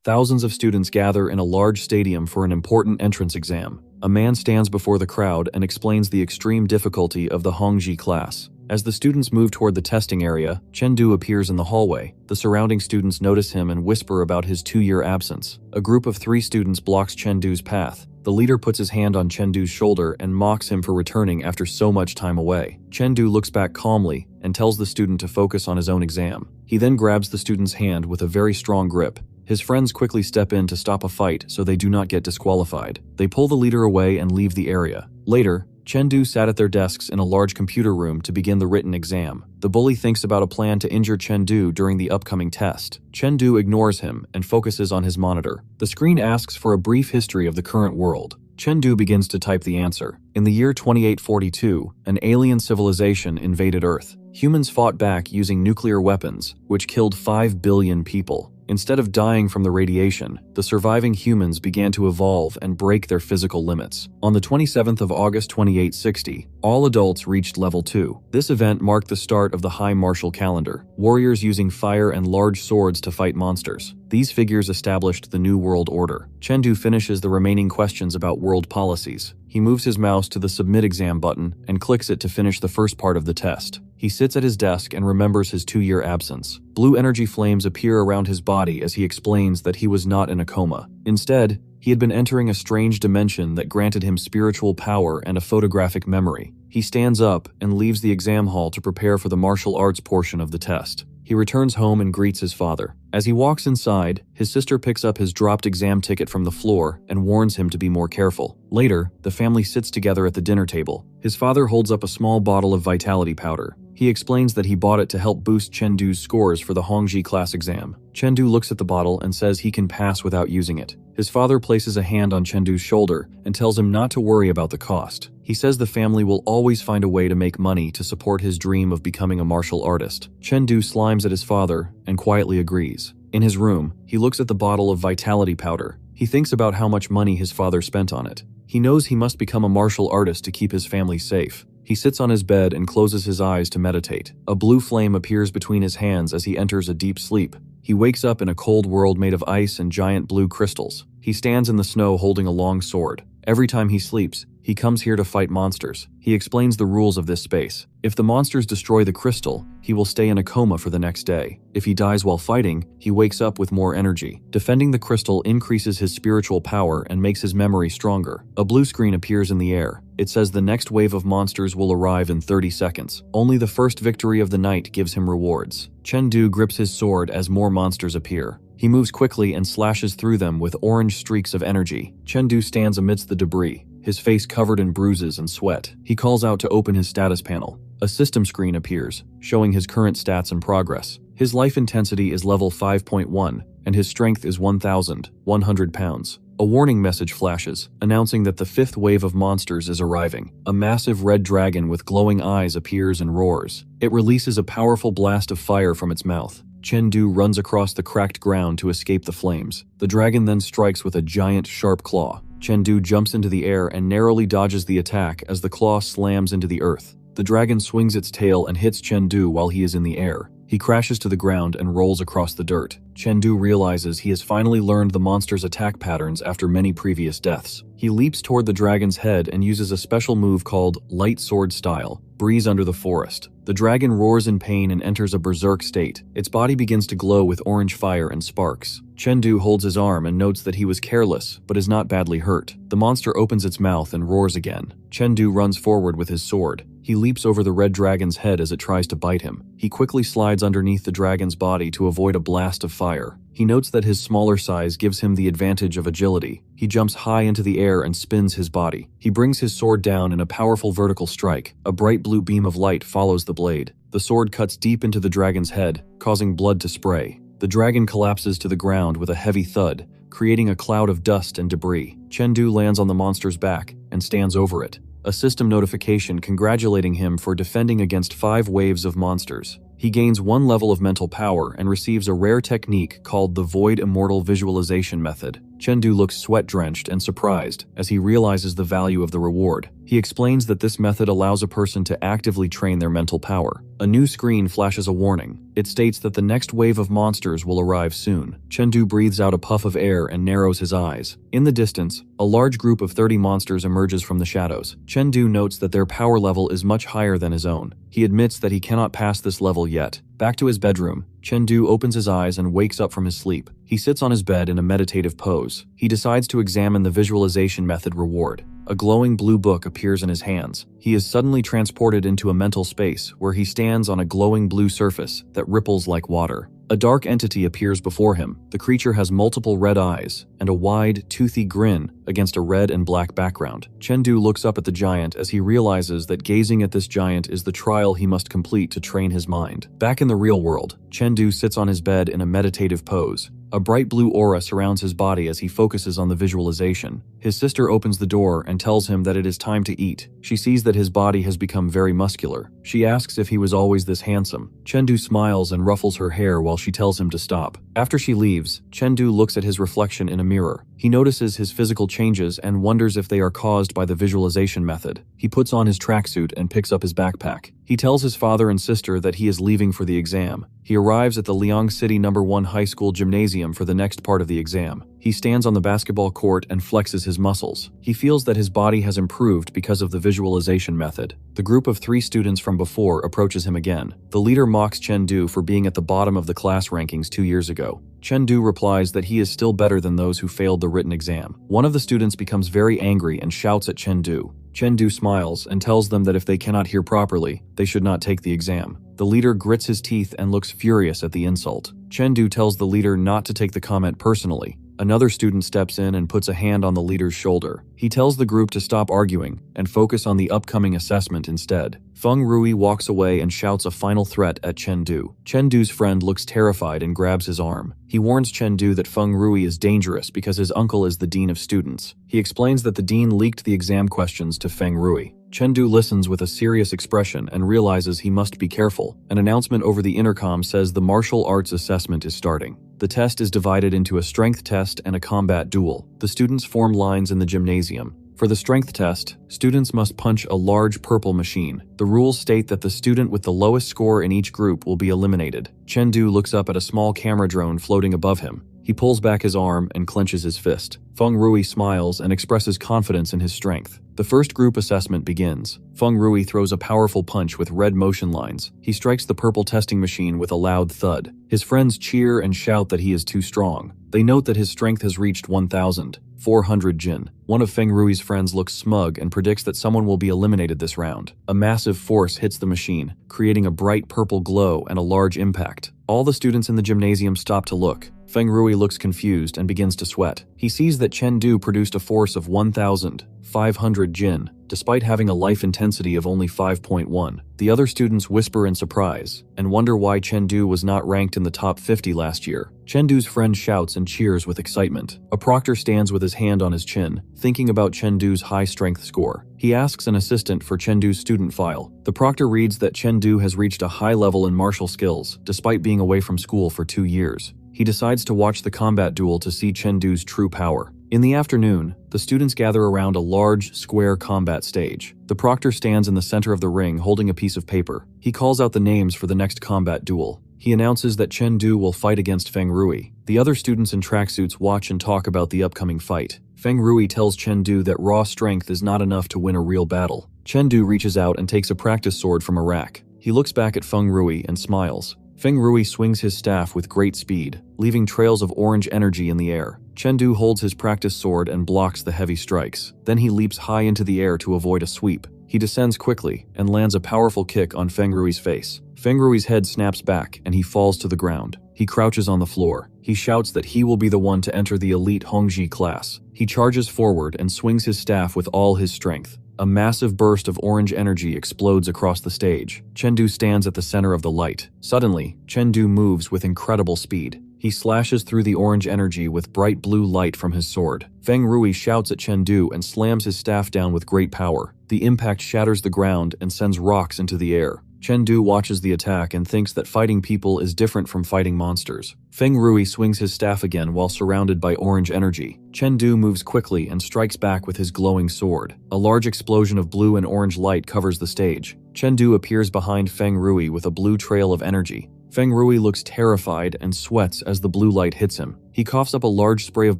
Thousands of students gather in a large stadium for an important entrance exam. A man stands before the crowd and explains the extreme difficulty of the Hongji class. As the students move toward the testing area, Chengdu appears in the hallway. The surrounding students notice him and whisper about his 2-year absence. A group of 3 students blocks Chengdu's path. The leader puts his hand on Chengdu's shoulder and mocks him for returning after so much time away. Chengdu looks back calmly and tells the student to focus on his own exam. He then grabs the student's hand with a very strong grip. His friends quickly step in to stop a fight so they do not get disqualified. They pull the leader away and leave the area. Later, Chengdu sat at their desks in a large computer room to begin the written exam. The bully thinks about a plan to injure Chengdu during the upcoming test. Chengdu ignores him and focuses on his monitor. The screen asks for a brief history of the current world. Chengdu begins to type the answer. In the year 2842, an alien civilization invaded Earth. Humans fought back using nuclear weapons, which killed 5 billion people. Instead of dying from the radiation, the surviving humans began to evolve and break their physical limits. On the 27th of August 2860, all adults reached level 2. This event marked the start of the High Martial Calendar, warriors using fire and large swords to fight monsters. These figures established the New World Order. Chengdu finishes the remaining questions about world policies. He moves his mouse to the Submit Exam button and clicks it to finish the first part of the test. He sits at his desk and remembers his 2-year absence. Blue energy flames appear around his body as he explains that he was not in a coma. Instead, he had been entering a strange dimension that granted him spiritual power and a photographic memory. He stands up and leaves the exam hall to prepare for the martial arts portion of the test. He returns home and greets his father. As he walks inside, his sister picks up his dropped exam ticket from the floor and warns him to be more careful. Later, the family sits together at the dinner table. His father holds up a small bottle of vitality powder. He explains that he bought it to help boost Chengdu's scores for the Hongji class exam. Chengdu looks at the bottle and says he can pass without using it. His father places a hand on Chengdu's shoulder and tells him not to worry about the cost. He says the family will always find a way to make money to support his dream of becoming a martial artist. Chengdu slimes at his father and quietly agrees. In his room, he looks at the bottle of vitality powder. He thinks about how much money his father spent on it. He knows he must become a martial artist to keep his family safe. He sits on his bed and closes his eyes to meditate. A blue flame appears between his hands as he enters a deep sleep. He wakes up in a cold world made of ice and giant blue crystals. He stands in the snow holding a long sword. Every time he sleeps, he comes here to fight monsters. He explains the rules of this space. If the monsters destroy the crystal, he will stay in a coma for the next day. If he dies while fighting, he wakes up with more energy. Defending the crystal increases his spiritual power and makes his memory stronger. A blue screen appears in the air. It says the next wave of monsters will arrive in 30 seconds. Only the first victory of the night gives him rewards. Chengdu grips his sword as more monsters appear. He moves quickly and slashes through them with orange streaks of energy. Chengdu stands amidst the debris, his face covered in bruises and sweat. He calls out to open his status panel. A system screen appears, showing his current stats and progress. His life intensity is level 5.1, and his strength is 1,100 pounds. A warning message flashes, announcing that the 5th wave of monsters is arriving. A massive red dragon with glowing eyes appears and roars. It releases a powerful blast of fire from its mouth. Chengdu runs across the cracked ground to escape the flames. The dragon then strikes with a giant, sharp claw. Chengdu jumps into the air and narrowly dodges the attack as the claw slams into the earth. The dragon swings its tail and hits Chengdu while he is in the air. He crashes to the ground and rolls across the dirt. Chengdu realizes he has finally learned the monster's attack patterns after many previous deaths. He leaps toward the dragon's head and uses a special move called Light Sword Style, Breeze Under the Forest. The dragon roars in pain and enters a berserk state. Its body begins to glow with orange fire and sparks. Chengdu holds his arm and notes that he was careless, but is not badly hurt. The monster opens its mouth and roars again. Chengdu runs forward with his sword. He leaps over the red dragon's head as it tries to bite him. He quickly slides underneath the dragon's body to avoid a blast of fire. He notes that his smaller size gives him the advantage of agility. He jumps high into the air and spins his body. He brings his sword down in a powerful vertical strike. A bright blue beam of light follows the blade. The sword cuts deep into the dragon's head, causing blood to spray. The dragon collapses to the ground with a heavy thud, creating a cloud of dust and debris. Chengdu lands on the monster's back and stands over it. A system notification congratulating him for defending against 5 waves of monsters. He gains 1 level of mental power and receives a rare technique called the Void Immortal Visualization Method. Chengdu looks sweat-drenched and surprised as he realizes the value of the reward. He explains that this method allows a person to actively train their mental power. A new screen flashes a warning. It states that the next wave of monsters will arrive soon. Chengdu breathes out a puff of air and narrows his eyes. In the distance, a large group of 30 monsters emerges from the shadows. Chengdu notes that their power level is much higher than his own. He admits that he cannot pass this level yet. Back to his bedroom, Chengdu opens his eyes and wakes up from his sleep. He sits on his bed in a meditative pose. He decides to examine the visualization method reward. A glowing blue book appears in his hands. He is suddenly transported into a mental space where he stands on a glowing blue surface that ripples like water. A dark entity appears before him. The creature has multiple red eyes and a wide, toothy grin against a red and black background. Chengdu looks up at the giant as he realizes that gazing at this giant is the trial he must complete to train his mind. Back in the real world, Chengdu sits on his bed in a meditative pose. A bright blue aura surrounds his body as he focuses on the visualization. His sister opens the door and tells him that it is time to eat. She sees that his body has become very muscular. She asks if he was always this handsome. Chengdu smiles and ruffles her hair while she tells him to stop. After she leaves, Chengdu looks at his reflection in a mirror. He notices his physical changes and wonders if they are caused by the visualization method. He puts on his tracksuit and picks up his backpack. He tells his father and sister that he is leaving for the exam. He arrives at the Liang City No. 1 high school gymnasium for the next part of the exam. He stands on the basketball court and flexes his muscles. He feels that his body has improved because of the visualization method. The group of 3 students from before approaches him again. The leader mocks Chengdu for being at the bottom of the class rankings 2 years ago. Chengdu replies that he is still better than those who failed the written exam. One of the students becomes very angry and shouts at Chengdu. Chengdu smiles and tells them that if they cannot hear properly, they should not take the exam. The leader grits his teeth and looks furious at the insult. Chengdu tells the leader not to take the comment personally. Another student steps in and puts a hand on the leader's shoulder. He tells the group to stop arguing and focus on the upcoming assessment instead. Feng Rui walks away and shouts a final threat at Chengdu. Chengdu's friend looks terrified and grabs his arm. He warns Chengdu that Feng Rui is dangerous because his uncle is the dean of students. He explains that the dean leaked the exam questions to Feng Rui. Chengdu listens with a serious expression and realizes he must be careful. An announcement over the intercom says the martial arts assessment is starting. The test is divided into a strength test and a combat duel. The students form lines in the gymnasium. For the strength test, students must punch a large purple machine. The rules state that the student with the lowest score in each group will be eliminated. Chengdu looks up at a small camera drone floating above him. He pulls back his arm and clenches his fist. Feng Rui smiles and expresses confidence in his strength. The first group assessment begins. Feng Rui throws a powerful punch with red motion lines. He strikes the purple testing machine with a loud thud. His friends cheer and shout that he is too strong. They note that his strength has reached 1,400 jin. One of Feng Rui's friends looks smug and predicts that someone will be eliminated this round. A massive force hits the machine, creating a bright purple glow and a large impact. All the students in the gymnasium stop to look. Feng Rui looks confused and begins to sweat. He sees that Chengdu produced a force of 1,500 jin, despite having a life intensity of only 5.1. The other students whisper in surprise and wonder why Chengdu was not ranked in the top 50 last year. Chengdu's friend shouts and cheers with excitement. A proctor stands with his hand on his chin, thinking about Chengdu's high strength score. He asks an assistant for Chengdu's student file. The proctor reads that Chengdu has reached a high level in martial skills, despite being away from school for 2 years. He decides to watch the combat duel to see Chengdu's true power. In the afternoon, the students gather around a large, square combat stage. The proctor stands in the center of the ring holding a piece of paper. He calls out the names for the next combat duel. He announces that Chengdu will fight against Feng Rui. The other students in tracksuits watch and talk about the upcoming fight. Feng Rui tells Chengdu that raw strength is not enough to win a real battle. Chengdu reaches out and takes a practice sword from a rack. He looks back at Feng Rui and smiles. Feng Rui swings his staff with great speed, leaving trails of orange energy in the air. Chengdu holds his practice sword and blocks the heavy strikes. Then he leaps high into the air to avoid a sweep. He descends quickly and lands a powerful kick on Feng Rui's face. Feng Rui's head snaps back and he falls to the ground. He crouches on the floor. He shouts that he will be the one to enter the elite Hongji class. He charges forward and swings his staff with all his strength. A massive burst of orange energy explodes across the stage. Chengdu stands at the center of the light. Suddenly, Chengdu moves with incredible speed. He slashes through the orange energy with bright blue light from his sword. Feng Rui shouts at Chengdu and slams his staff down with great power. The impact shatters the ground and sends rocks into the air. Chengdu watches the attack and thinks that fighting people is different from fighting monsters. Feng Rui swings his staff again while surrounded by orange energy. Chengdu moves quickly and strikes back with his glowing sword. A large explosion of blue and orange light covers the stage. Chengdu appears behind Feng Rui with a blue trail of energy. Feng Rui looks terrified and sweats as the blue light hits him. He coughs up a large spray of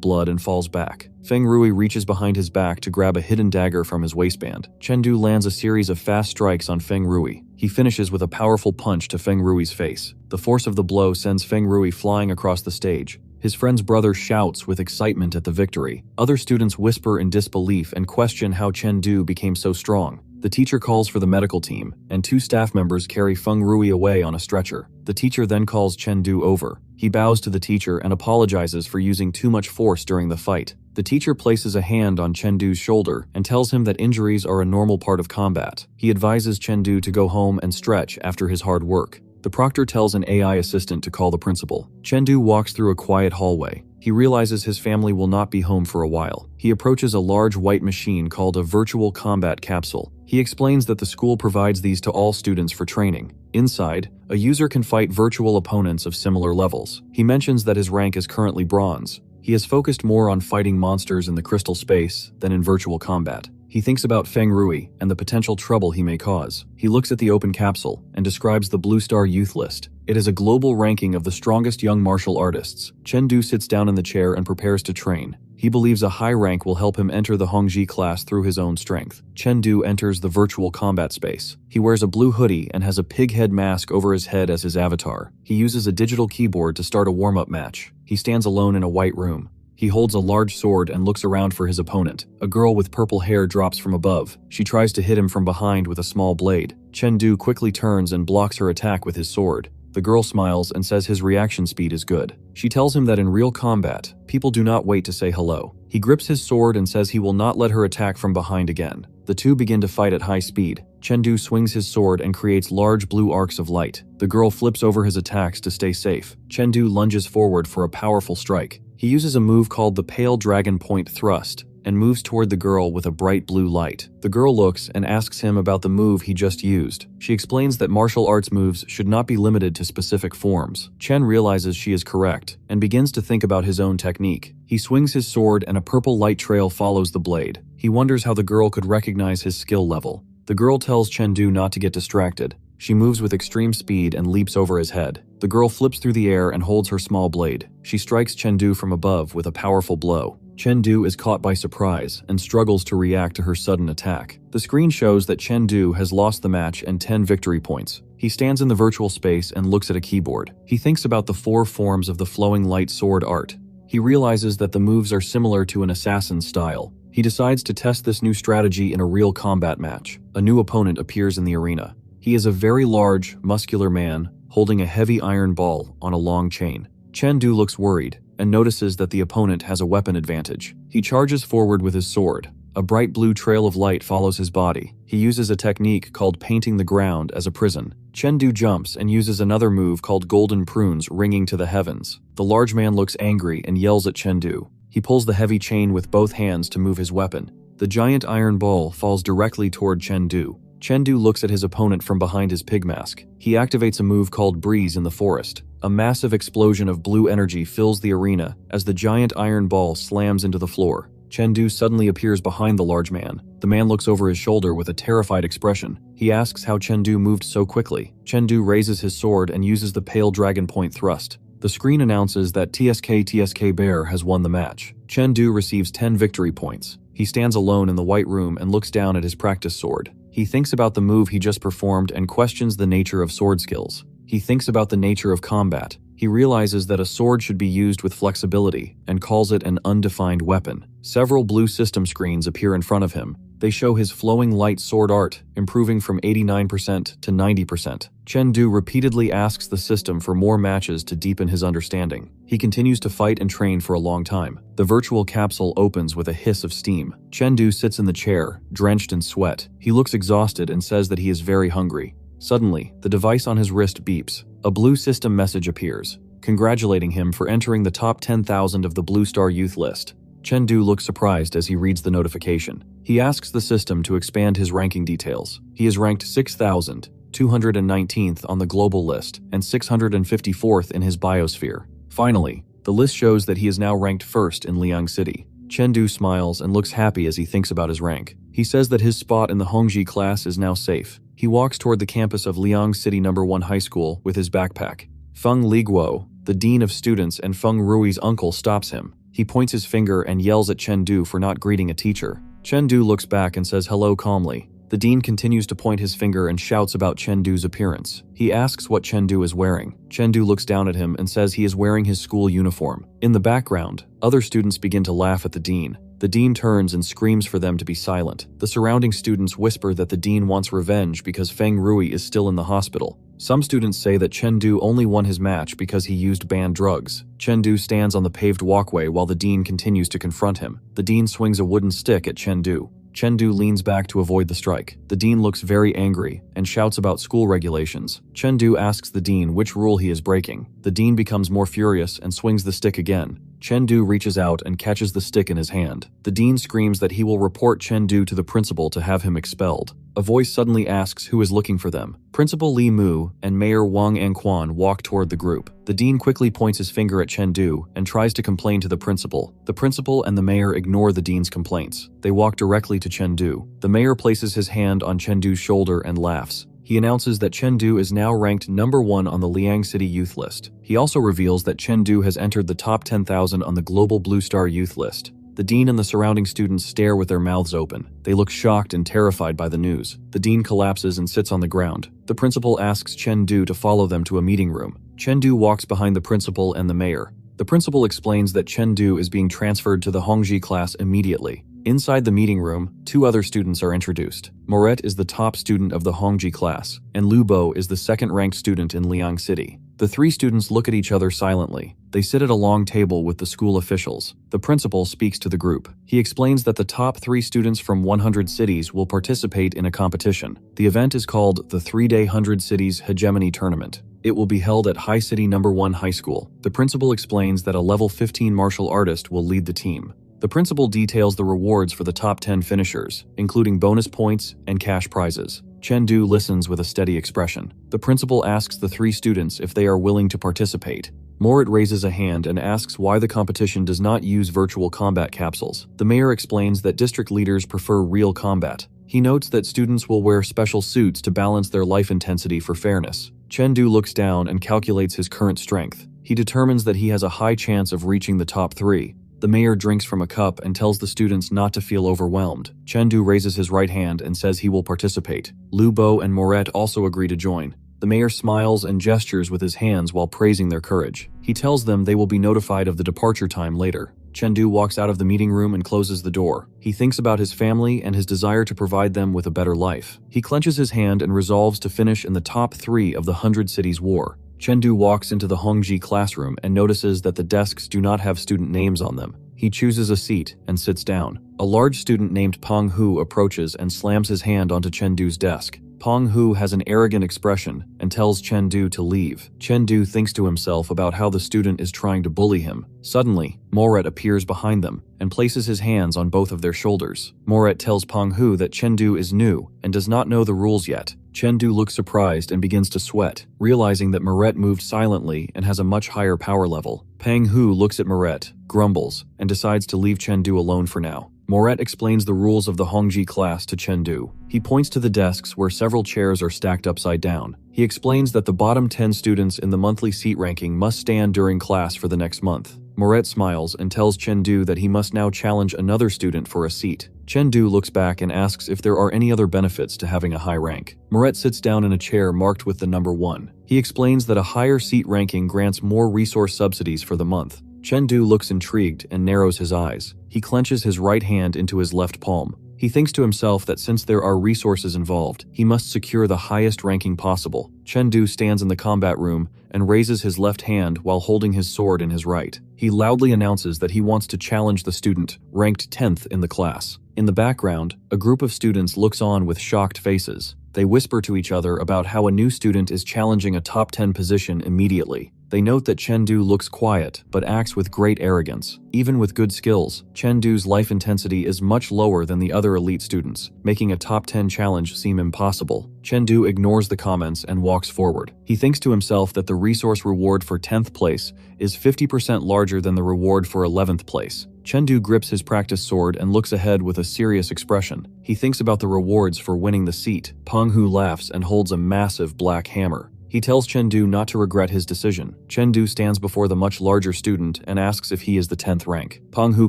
blood and falls back. Feng Rui reaches behind his back to grab a hidden dagger from his waistband. Chengdu lands a series of fast strikes on Feng Rui. He finishes with a powerful punch to Feng Rui's face. The force of the blow sends Feng Rui flying across the stage. His friend's brother shouts with excitement at the victory. Other students whisper in disbelief and question how Chengdu became so strong. The teacher calls for the medical team, and 2 staff members carry Feng Rui away on a stretcher. The teacher then calls Chengdu over. He bows to the teacher and apologizes for using too much force during the fight. The teacher places a hand on Chengdu's shoulder and tells him that injuries are a normal part of combat. He advises Chengdu to go home and stretch after his hard work. The proctor tells an AI assistant to call the principal. Chengdu walks through a quiet hallway. He realizes his family will not be home for a while. He approaches a large white machine called a virtual combat capsule. He explains that the school provides these to all students for training. Inside, a user can fight virtual opponents of similar levels. He mentions that his rank is currently bronze. He has focused more on fighting monsters in the crystal space than in virtual combat. He thinks about Feng Rui and the potential trouble he may cause. He looks at the open capsule and describes the Blue Star Youth List. It is a global ranking of the strongest young martial artists. Chengdu sits down in the chair and prepares to train. He believes a high rank will help him enter the Hongji class through his own strength. Chengdu enters the virtual combat space. He wears a blue hoodie and has a pig head mask over his head as his avatar. He uses a digital keyboard to start a warm-up match. He stands alone in a white room. He holds a large sword and looks around for his opponent. A girl with purple hair drops from above. She tries to hit him from behind with a small blade. Chengdu quickly turns and blocks her attack with his sword. The girl smiles and says his reaction speed is good. She tells him that in real combat, people do not wait to say hello. He grips his sword and says he will not let her attack from behind again. The two begin to fight at high speed. Chengdu swings his sword and creates large blue arcs of light. The girl flips over his attacks to stay safe. Chengdu lunges forward for a powerful strike. He uses a move called the Pale Dragon Point Thrust and moves toward the girl with a bright blue light. The girl looks and asks him about the move he just used. She explains that martial arts moves should not be limited to specific forms. Chen realizes she is correct and begins to think about his own technique. He swings his sword and a purple light trail follows the blade. He wonders how the girl could recognize his skill level. The girl tells Chengdu not to get distracted. She moves with extreme speed and leaps over his head. The girl flips through the air and holds her small blade. She strikes Chengdu from above with a powerful blow. Chengdu is caught by surprise and struggles to react to her sudden attack. The screen shows that Chengdu has lost the match and 10 victory points. He stands in the virtual space and looks at a keyboard. He thinks about the 4 forms of the flowing light sword art. He realizes that the moves are similar to an assassin's style. He decides to test this new strategy in a real combat match. A new opponent appears in the arena. He is a very large, muscular man holding a heavy iron ball on a long chain. Chengdu looks worried and notices that the opponent has a weapon advantage. He charges forward with his sword. A bright blue trail of light follows his body. He uses a technique called painting the ground as a prison. Chengdu jumps and uses another move called golden prunes ringing to the heavens. The large man looks angry and yells at Chengdu. He pulls the heavy chain with both hands to move his weapon. The giant iron ball falls directly toward Chengdu. Chengdu looks at his opponent from behind his pig mask. He activates a move called Breeze in the forest. A massive explosion of blue energy fills the arena as the giant iron ball slams into the floor. Chengdu suddenly appears behind the large man. The man looks over his shoulder with a terrified expression. He asks how Chengdu moved so quickly. Chengdu raises his sword and uses the Pale Dragon Point Thrust. The screen announces that TSK Bear has won the match. Chengdu receives 10 victory points. He stands alone in the white room and looks down at his practice sword. He thinks about the move he just performed and questions the nature of sword skills. He thinks about the nature of combat. He realizes that a sword should be used with flexibility and calls it an undefined weapon. Several blue system screens appear in front of him. They show his flowing light sword art, improving from 89% to 90%. Chengdu repeatedly asks the system for more matches to deepen his understanding. He continues to fight and train for a long time. The virtual capsule opens with a hiss of steam. Chengdu sits in the chair, drenched in sweat. He looks exhausted and says that he is very hungry. Suddenly, the device on his wrist beeps. A blue system message appears, congratulating him for entering the top 10,000 of the Blue Star Youth List. Chengdu looks surprised as he reads the notification. He asks the system to expand his ranking details. He is ranked 6,000. 219th on the global list, and 654th in his biosphere. Finally, the list shows that he is now ranked first in Liang City. Chengdu smiles and looks happy as he thinks about his rank. He says that his spot in the Hongji class is now safe. He walks toward the campus of Liang City No. 1 High School with his backpack. Feng Liguo, the dean of students and Feng Rui's uncle, stops him. He points his finger and yells at Chengdu for not greeting a teacher. Chengdu looks back and says hello calmly. The dean continues to point his finger and shouts about Chengdu's appearance. He asks what Chengdu is wearing. Chengdu looks down at him and says he is wearing his school uniform. In the background, other students begin to laugh at the dean. The dean turns and screams for them to be silent. The surrounding students whisper that the dean wants revenge because Feng Rui is still in the hospital. Some students say that Chengdu only won his match because he used banned drugs. Chengdu stands on the paved walkway while the dean continues to confront him. The dean swings a wooden stick at Chengdu. Chengdu leans back to avoid the strike. The dean looks very angry and shouts about school regulations. Chengdu asks the dean which rule he is breaking. The dean becomes more furious and swings the stick again. Chengdu reaches out and catches the stick in his hand. The dean screams that he will report Chengdu to the principal to have him expelled. A voice suddenly asks who is looking for them. Principal Li Mu and Mayor Wang Anquan walk toward the group. The dean quickly points his finger at Chengdu and tries to complain to the principal. The principal and the mayor ignore the dean's complaints. They walk directly to Chengdu. The mayor places his hand on Chengdu's shoulder and laughs. He announces that Chengdu is now ranked number 1 on the Liang City youth list. He also reveals that Chengdu has entered the top 10,000 on the global Blue Star youth list. The dean and the surrounding students stare with their mouths open. They look shocked and terrified by the news. The dean collapses and sits on the ground. The principal asks Chengdu to follow them to a meeting room. Chengdu walks behind the principal and the mayor. The principal explains that Chengdu is being transferred to the Hongji class immediately. Inside the meeting room, 2 other students are introduced. Moret is the top student of the Hongji class, and Lu Bo is the second-ranked student in Liang City. The 3 students look at each other silently. They sit at a long table with the school officials. The principal speaks to the group. He explains that the top 3 students from 100 cities will participate in a competition. The event is called the 3-day 100 Cities Hegemony Tournament. It will be held at High City No. 1 High School. The principal explains that a level 15 martial artist will lead the team. The principal details the rewards for the top 10 finishers, including bonus points and cash prizes. Chengdu listens with a steady expression. The principal asks the 3 students if they are willing to participate. Moret raises a hand and asks why the competition does not use virtual combat capsules. The mayor explains that district leaders prefer real combat. He notes that students will wear special suits to balance their life intensity for fairness. Chengdu looks down and calculates his current strength. He determines that he has a high chance of reaching the top 3. The mayor drinks from a cup and tells the students not to feel overwhelmed. Chengdu raises his right hand and says he will participate. Lu Bo and Moret also agree to join. The mayor smiles and gestures with his hands while praising their courage. He tells them they will be notified of the departure time later. Chengdu walks out of the meeting room and closes the door. He thinks about his family and his desire to provide them with a better life. He clenches his hand and resolves to finish in the top 3 of the 100 Cities War. Chengdu walks into the Hongji classroom and notices that the desks do not have student names on them. He chooses a seat and sits down. A large student named Peng Hu approaches and slams his hand onto Chengdu's desk. Peng Hu has an arrogant expression and tells Chengdu to leave. Chengdu thinks to himself about how the student is trying to bully him. Suddenly, Moret appears behind them and places his hands on both of their shoulders. Moret tells Peng Hu that Chengdu is new and does not know the rules yet. Chengdu looks surprised and begins to sweat, realizing that Moret moved silently and has a much higher power level. Peng Hu looks at Moret, grumbles, and decides to leave Chengdu alone for now. Moret explains the rules of the Hongji class to Chengdu. He points to the desks where several chairs are stacked upside down. He explains that the bottom 10 students in the monthly seat ranking must stand during class for the next month. Moret smiles and tells Chengdu that he must now challenge another student for a seat. Chengdu looks back and asks if there are any other benefits to having a high rank. Moret sits down in a chair marked with the number 1. He explains that a higher seat ranking grants more resource subsidies for the month. Chengdu looks intrigued and narrows his eyes. He clenches his right hand into his left palm. He thinks to himself that since there are resources involved, he must secure the highest ranking possible. Chengdu stands in the combat room and raises his left hand while holding his sword in his right. He loudly announces that he wants to challenge the student, ranked 10th in the class. In the background, a group of students looks on with shocked faces. They whisper to each other about how a new student is challenging a top 10 position immediately. They note that Chengdu looks quiet, but acts with great arrogance. Even with good skills, Chengdu's life intensity is much lower than the other elite students, making a top 10 challenge seem impossible. Chengdu ignores the comments and walks forward. He thinks to himself that the resource reward for 10th place is 50% larger than the reward for 11th place. Chengdu grips his practice sword and looks ahead with a serious expression. He thinks about the rewards for winning the seat. Penghu laughs and holds a massive black hammer. He tells Chengdu not to regret his decision. Chengdu stands before the much larger student and asks if he is the 10th rank. Penghu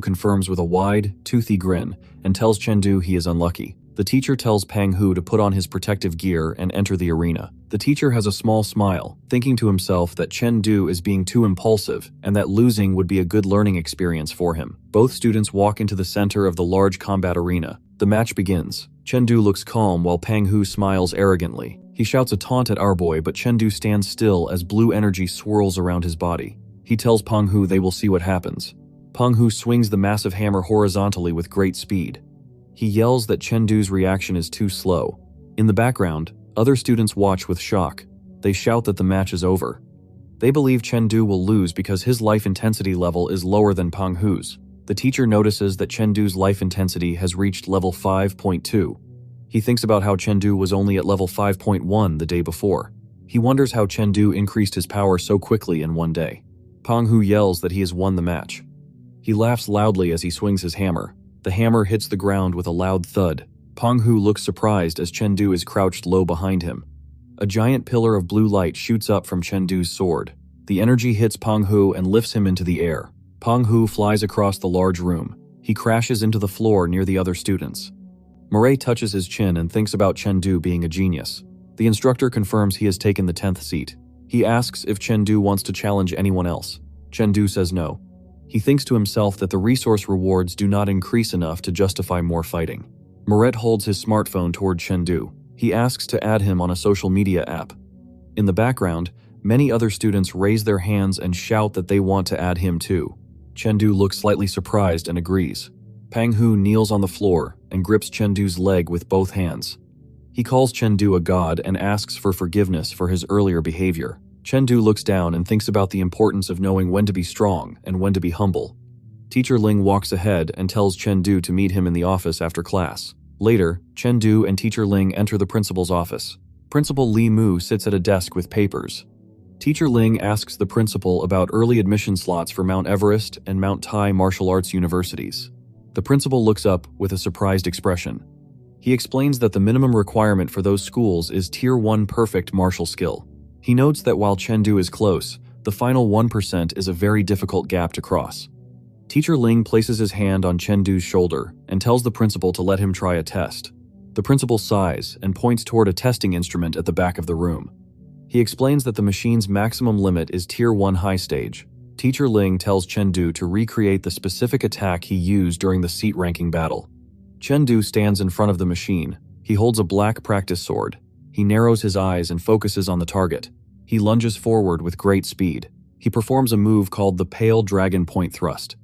confirms with a wide, toothy grin and tells Chengdu he is unlucky. The teacher tells Penghu to put on his protective gear and enter the arena. The teacher has a small smile, thinking to himself that Chengdu is being too impulsive and that losing would be a good learning experience for him. Both students walk into the center of the large combat arena. The match begins. Chengdu looks calm while Penghu smiles arrogantly. He shouts a taunt at our boy, but Chengdu stands still as blue energy swirls around his body. He tells Penghu they will see what happens. Penghu swings the massive hammer horizontally with great speed. He yells that Chengdu's reaction is too slow. In the background, other students watch with shock. They shout that the match is over. They believe Chengdu will lose because his life intensity level is lower than Penghu's. The teacher notices that Chengdu's life intensity has reached level 5.2. He thinks about how Chengdu was only at level 5.1 the day before. He wonders how Chengdu increased his power so quickly in one day. Penghu yells that he has won the match. He laughs loudly as he swings his hammer. The hammer hits the ground with a loud thud. Penghu looks surprised as Chengdu is crouched low behind him. A giant pillar of blue light shoots up from Chengdu's sword. The energy hits Penghu and lifts him into the air. Penghu flies across the large room. He crashes into the floor near the other students. Murray touches his chin and thinks about Chengdu being a genius. The instructor confirms he has taken the 10th seat. He asks if Chengdu wants to challenge anyone else. Chengdu says no. He thinks to himself that the resource rewards do not increase enough to justify more fighting. Murray holds his smartphone toward Chengdu. He asks to add him on a social media app. In the background, many other students raise their hands and shout that they want to add him too. Chengdu looks slightly surprised and agrees. Penghu kneels on the floor and grips Chengdu's leg with both hands. He calls Chengdu a god and asks for forgiveness for his earlier behavior. Chengdu looks down and thinks about the importance of knowing when to be strong and when to be humble. Teacher Ling walks ahead and tells Chengdu to meet him in the office after class. Later, Chengdu and Teacher Ling enter the principal's office. Principal Li Mu sits at a desk with papers. Teacher Ling asks the principal about early admission slots for Mount Everest and Mount Tai martial arts universities. The principal looks up with a surprised expression. He explains that the minimum requirement for those schools is Tier 1 perfect martial skill. He notes that while Chengdu is close, the final 1% is a very difficult gap to cross. Teacher Ling places his hand on Chengdu's shoulder and tells the principal to let him try a test. The principal sighs and points toward a testing instrument at the back of the room. He explains that the machine's maximum limit is Tier 1 high stage. Teacher Ling tells Chengdu to recreate the specific attack he used during the seat ranking battle. Chengdu stands in front of the machine. He holds a black practice sword. He narrows his eyes and focuses on the target. He lunges forward with great speed. He performs a move called the Pale Dragon Point Thrust.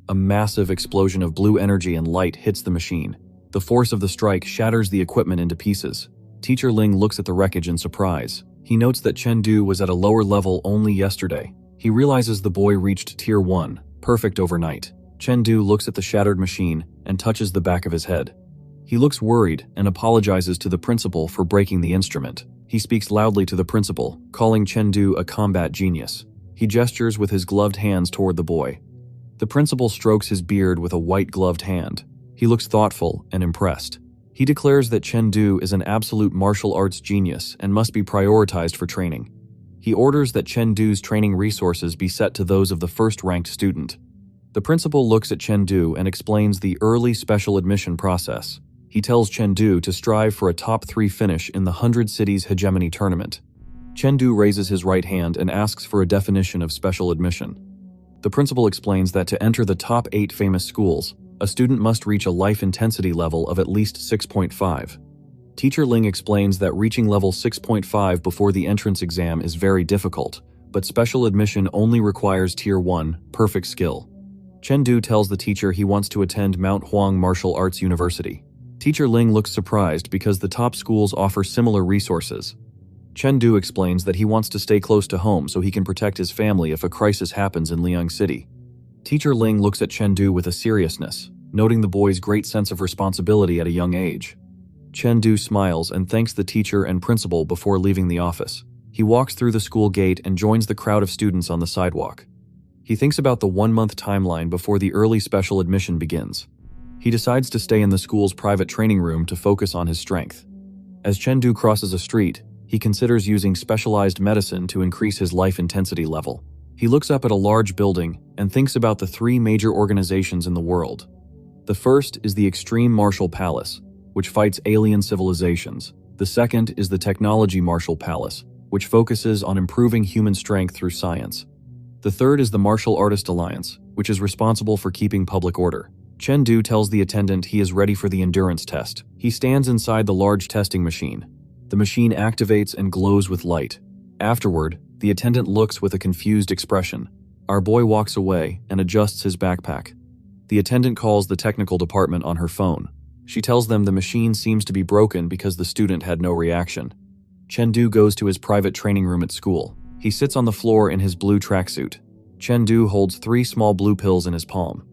A massive explosion of blue energy and light hits the machine. The force of the strike shatters the equipment into pieces. Teacher Ling looks at the wreckage in surprise. He notes that Chengdu was at a lower level only yesterday. He realizes the boy reached Tier 1, perfect overnight. Chengdu looks at the shattered machine and touches the back of his head. He looks worried and apologizes to the principal for breaking the instrument. He speaks loudly to the principal, calling Chengdu a combat genius. He gestures with his gloved hands toward the boy. The principal strokes his beard with a white gloved hand. He looks thoughtful and impressed. He declares that Chengdu is an absolute martial arts genius and must be prioritized for training. He orders that Chengdu's training resources be set to those of the first-ranked student. The principal looks at Chengdu and explains the early special admission process. He tells Chengdu to strive for a top 3 finish in the 100 Cities Hegemony Tournament. Chengdu raises his right hand and asks for a definition of special admission. The principal explains that to enter the top 8 famous schools, a student must reach a life intensity level of at least 6.5. Teacher Ling explains that reaching level 6.5 before the entrance exam is very difficult, but special admission only requires Tier 1, perfect skill. Chengdu tells the teacher he wants to attend Mount Huang Martial Arts University. Teacher Ling looks surprised because the top schools offer similar resources. Chengdu explains that he wants to stay close to home so he can protect his family if a crisis happens in Liang City. Teacher Ling looks at Chengdu with a seriousness, noting the boy's great sense of responsibility at a young age. Chengdu smiles and thanks the teacher and principal before leaving the office. He walks through the school gate and joins the crowd of students on the sidewalk. He thinks about the 1-month timeline before the early special admission begins. He decides to stay in the school's private training room to focus on his strength. As Chengdu crosses a street, he considers using specialized medicine to increase his life intensity level. He looks up at a large building and thinks about the 3 major organizations in the world. The first is the Extreme Martial Palace, which fights alien civilizations. The second is the Technology Martial Palace, which focuses on improving human strength through science. The third is the Martial Artist Alliance, which is responsible for keeping public order. Chengdu tells the attendant he is ready for the endurance test. He stands inside the large testing machine. The machine activates and glows with light. Afterward, the attendant looks with a confused expression. Our boy walks away and adjusts his backpack. The attendant calls the technical department on her phone. She tells them the machine seems to be broken because the student had no reaction. Chengdu goes to his private training room at school. He sits on the floor in his blue tracksuit. Chengdu holds 3 small blue pills in his palm.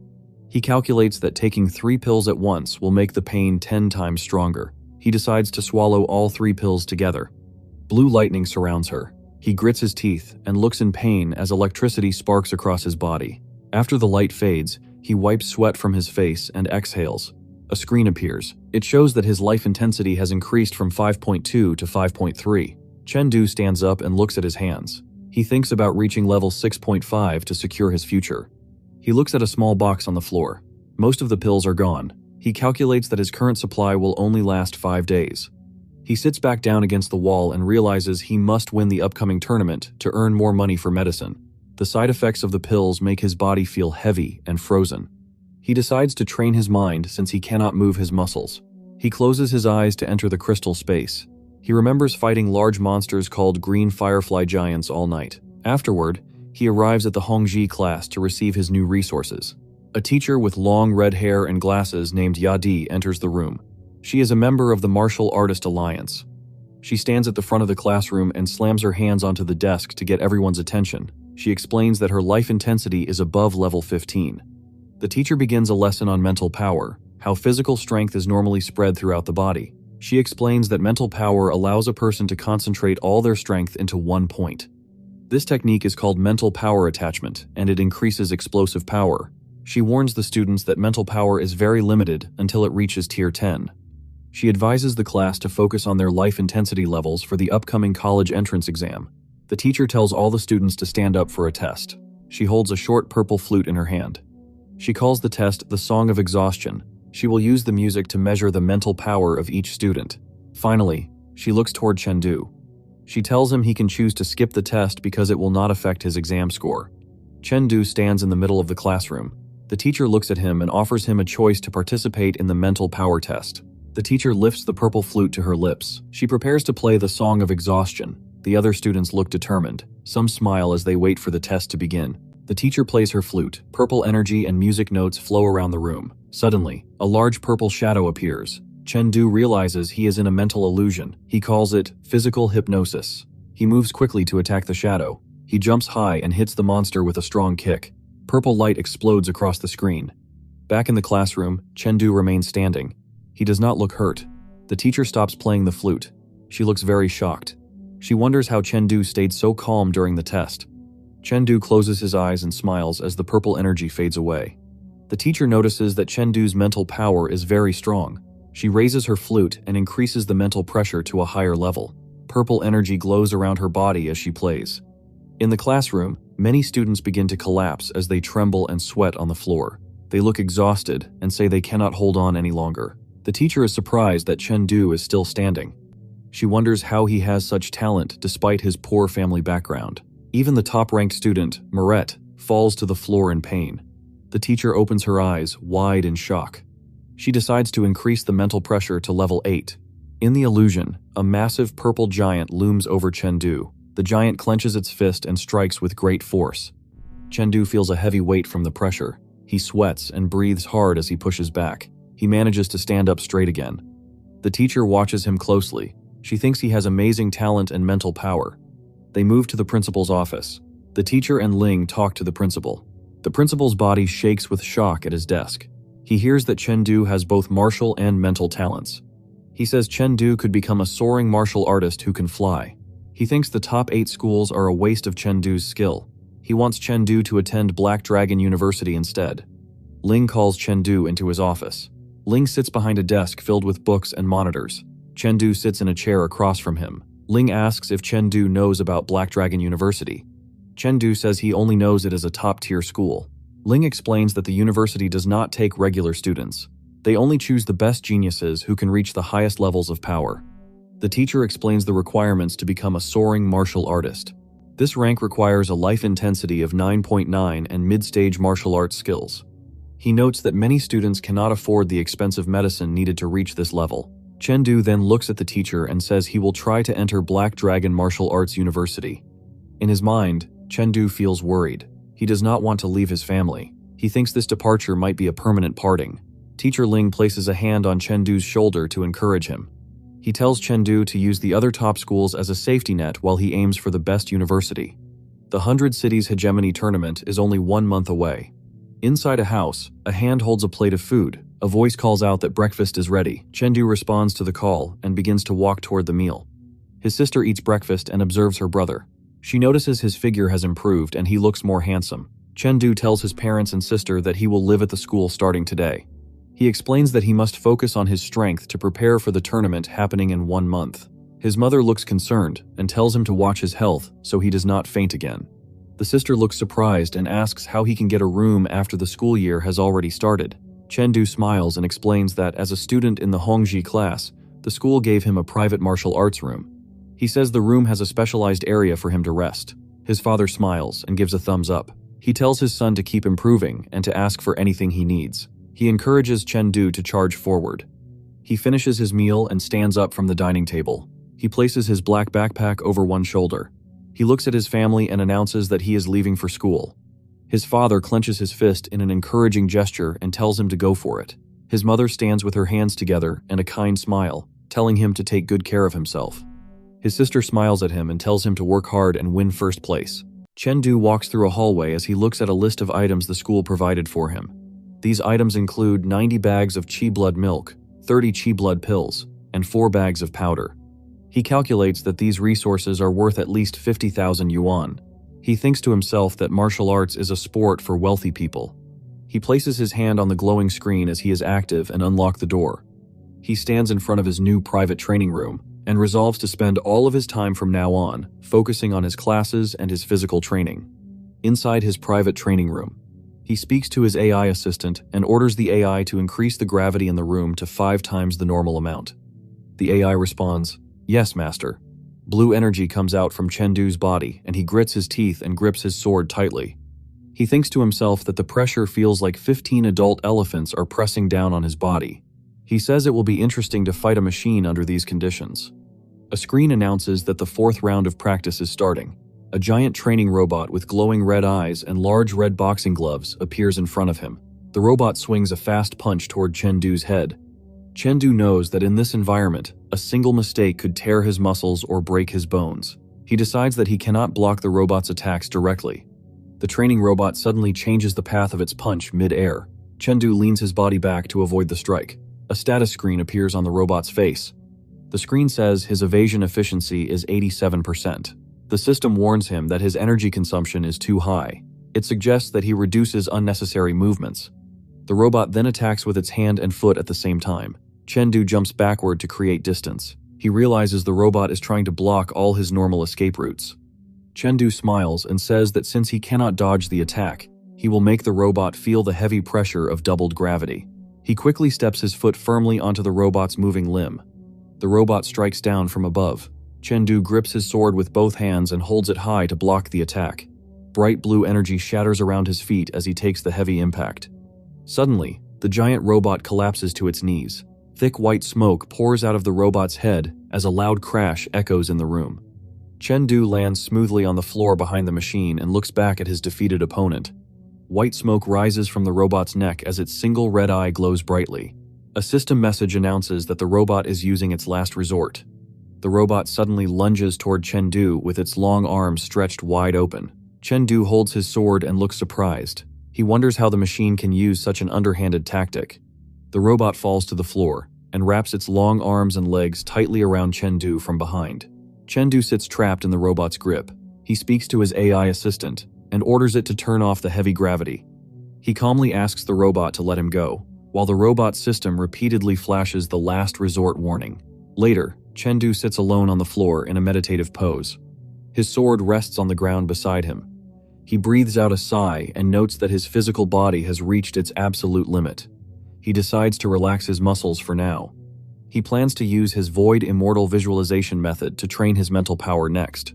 He calculates that taking 3 pills at once will make the pain 10 times stronger. He decides to swallow all 3 pills together. Blue lightning surrounds her. He grits his teeth and looks in pain as electricity sparks across his body. After the light fades, he wipes sweat from his face and exhales. A screen appears. It shows that his life intensity has increased from 5.2 to 5.3. Chengdu stands up and looks at his hands. He thinks about reaching level 6.5 to secure his future. He looks at a small box on the floor. Most of the pills are gone. He calculates that his current supply will only last 5 days. He sits back down against the wall and realizes he must win the upcoming tournament to earn more money for medicine. The side effects of the pills make his body feel heavy and frozen. He decides to train his mind since he cannot move his muscles. He closes his eyes to enter the crystal space. He remembers fighting large monsters called green firefly giants all night. Afterward, he arrives at the Hongji class to receive his new resources. A teacher with long red hair and glasses named Yadi enters the room. She is a member of the Martial Artist Alliance. She stands at the front of the classroom and slams her hands onto the desk to get everyone's attention. She explains that her life intensity is above level 15. The teacher begins a lesson on mental power, how physical strength is normally spread throughout the body. She explains that mental power allows a person to concentrate all their strength into one point. This technique is called mental power attachment, and it increases explosive power. She warns the students that mental power is very limited until it reaches tier 10. She advises the class to focus on their life intensity levels for the upcoming college entrance exam. The teacher tells all the students to stand up for a test. She holds a short purple flute in her hand. She calls the test the Song of Exhaustion. She will use the music to measure the mental power of each student. Finally, she looks toward Chengdu. She tells him he can choose to skip the test because it will not affect his exam score. Chengdu stands in the middle of the classroom. The teacher looks at him and offers him a choice to participate in the mental power test. The teacher lifts the purple flute to her lips. She prepares to play the Song of Exhaustion. The other students look determined. Some smile as they wait for the test to begin. The teacher plays her flute. Purple energy and music notes flow around the room. Suddenly, a large purple shadow appears. Chengdu realizes he is in a mental illusion. He calls it physical hypnosis. He moves quickly to attack the shadow. He jumps high and hits the monster with a strong kick. Purple light explodes across the screen. Back in the classroom, Chengdu remains standing. He does not look hurt. The teacher stops playing the flute. She looks very shocked. She wonders how Chengdu stayed so calm during the test. Chengdu closes his eyes and smiles as the purple energy fades away. The teacher notices that Chengdu's mental power is very strong. She raises her flute and increases the mental pressure to a higher level. Purple energy glows around her body as she plays. In the classroom, many students begin to collapse as they tremble and sweat on the floor. They look exhausted and say they cannot hold on any longer. The teacher is surprised that Chengdu is still standing. She wonders how he has such talent despite his poor family background. Even the top-ranked student, Moret, falls to the floor in pain. The teacher opens her eyes, wide in shock. She decides to increase the mental pressure to level 8. In the illusion, a massive purple giant looms over Chengdu. The giant clenches its fist and strikes with great force. Chengdu feels a heavy weight from the pressure. He sweats and breathes hard as he pushes back. He manages to stand up straight again. The teacher watches him closely. She thinks he has amazing talent and mental power. They move to the principal's office. The teacher and Ling talk to the principal. The principal's body shakes with shock at his desk. He hears that Chengdu has both martial and mental talents. He says Chengdu could become a soaring martial artist who can fly. He thinks the top 8 schools are a waste of Chengdu's skill. He wants Chengdu to attend Black Dragon University instead. Ling calls Chengdu into his office. Ling sits behind a desk filled with books and monitors. Chengdu sits in a chair across from him. Ling asks if Chengdu knows about Black Dragon University. Chengdu says he only knows it as a top-tier school. Ling explains that the university does not take regular students. They only choose the best geniuses who can reach the highest levels of power. The teacher explains the requirements to become a soaring martial artist. This rank requires a life intensity of 9.9 and mid-stage martial arts skills. He notes that many students cannot afford the expensive medicine needed to reach this level. Chengdu then looks at the teacher and says he will try to enter Black Dragon Martial Arts University. In his mind, Chengdu feels worried. He does not want to leave his family. He thinks this departure might be a permanent parting. Teacher Ling places a hand on Chengdu's shoulder to encourage him. He tells Chengdu to use the other top schools as a safety net while he aims for the best university. The 100 Cities Hegemony tournament is only 1 month away. Inside a house, a hand holds a plate of food. A voice calls out that breakfast is ready. Chengdu responds to the call and begins to walk toward the meal. His sister eats breakfast and observes her brother. She notices his figure has improved and he looks more handsome. Chengdu tells his parents and sister that he will live at the school starting today. He explains that he must focus on his strength to prepare for the tournament happening in 1 month. His mother looks concerned and tells him to watch his health so he does not faint again. The sister looks surprised and asks how he can get a room after the school year has already started. Chengdu smiles and explains that as a student in the Hongji class, the school gave him a private martial arts room. He says the room has a specialized area for him to rest. His father smiles and gives a thumbs up. He tells his son to keep improving and to ask for anything he needs. He encourages Chengdu to charge forward. He finishes his meal and stands up from the dining table. He places his black backpack over one shoulder. He looks at his family and announces that he is leaving for school. His father clenches his fist in an encouraging gesture and tells him to go for it. His mother stands with her hands together and a kind smile, telling him to take good care of himself. His sister smiles at him and tells him to work hard and win first place. Chengdu walks through a hallway as he looks at a list of items the school provided for him. These items include 90 bags of Qi blood milk, 30 Qi blood pills, and 4 bags of powder. He calculates that these resources are worth at least 50,000 yuan. He thinks to himself that martial arts is a sport for wealthy people. He places his hand on the glowing screen as he is active and unlocks the door. He stands in front of his new private training room and resolves to spend all of his time from now on focusing on his classes and his physical training. Inside his private training room, he speaks to his AI assistant and orders the AI to increase the gravity in the room to 5 times the normal amount. The AI responds, "Yes, master." Blue energy comes out from Chengdu's body and he grits his teeth and grips his sword tightly. He thinks to himself that the pressure feels like 15 adult elephants are pressing down on his body. He says it will be interesting to fight a machine under these conditions. A screen announces that the 4th round of practice is starting. A giant training robot with glowing red eyes and large red boxing gloves appears in front of him. The robot swings a fast punch toward Chengdu's head. Chengdu knows that in this environment, a single mistake could tear his muscles or break his bones. He decides that he cannot block the robot's attacks directly. The training robot suddenly changes the path of its punch mid-air. Chengdu leans his body back to avoid the strike. A status screen appears on the robot's face. The screen says his evasion efficiency is 87%. The system warns him that his energy consumption is too high. It suggests that he reduces unnecessary movements. The robot then attacks with its hand and foot at the same time. Chengdu jumps backward to create distance. He realizes the robot is trying to block all his normal escape routes. Chengdu smiles and says that since he cannot dodge the attack, he will make the robot feel the heavy pressure of doubled gravity. He quickly steps his foot firmly onto the robot's moving limb. The robot strikes down from above. Chengdu grips his sword with both hands and holds it high to block the attack. Bright blue energy shatters around his feet as he takes the heavy impact. Suddenly, the giant robot collapses to its knees. Thick white smoke pours out of the robot's head as a loud crash echoes in the room. Chengdu lands smoothly on the floor behind the machine and looks back at his defeated opponent. White smoke rises from the robot's neck as its single red eye glows brightly. A system message announces that the robot is using its last resort. the robot suddenly lunges toward Chengdu with its long arms stretched wide open. Chengdu holds his sword and looks surprised. He wonders how the machine can use such an underhanded tactic. The robot falls to the floor and wraps its long arms and legs tightly around Chengdu from behind. Chengdu sits trapped in the robot's grip. He speaks to his AI assistant and orders it to turn off the heavy gravity. He calmly asks the robot to let him go, while the robot's system repeatedly flashes the last resort warning. Later, Chengdu sits alone on the floor in a meditative pose. His sword rests on the ground beside him. He breathes out a sigh and notes that his physical body has reached its absolute limit. He decides to relax his muscles for now. He plans to use his void immortal visualization method to train his mental power next.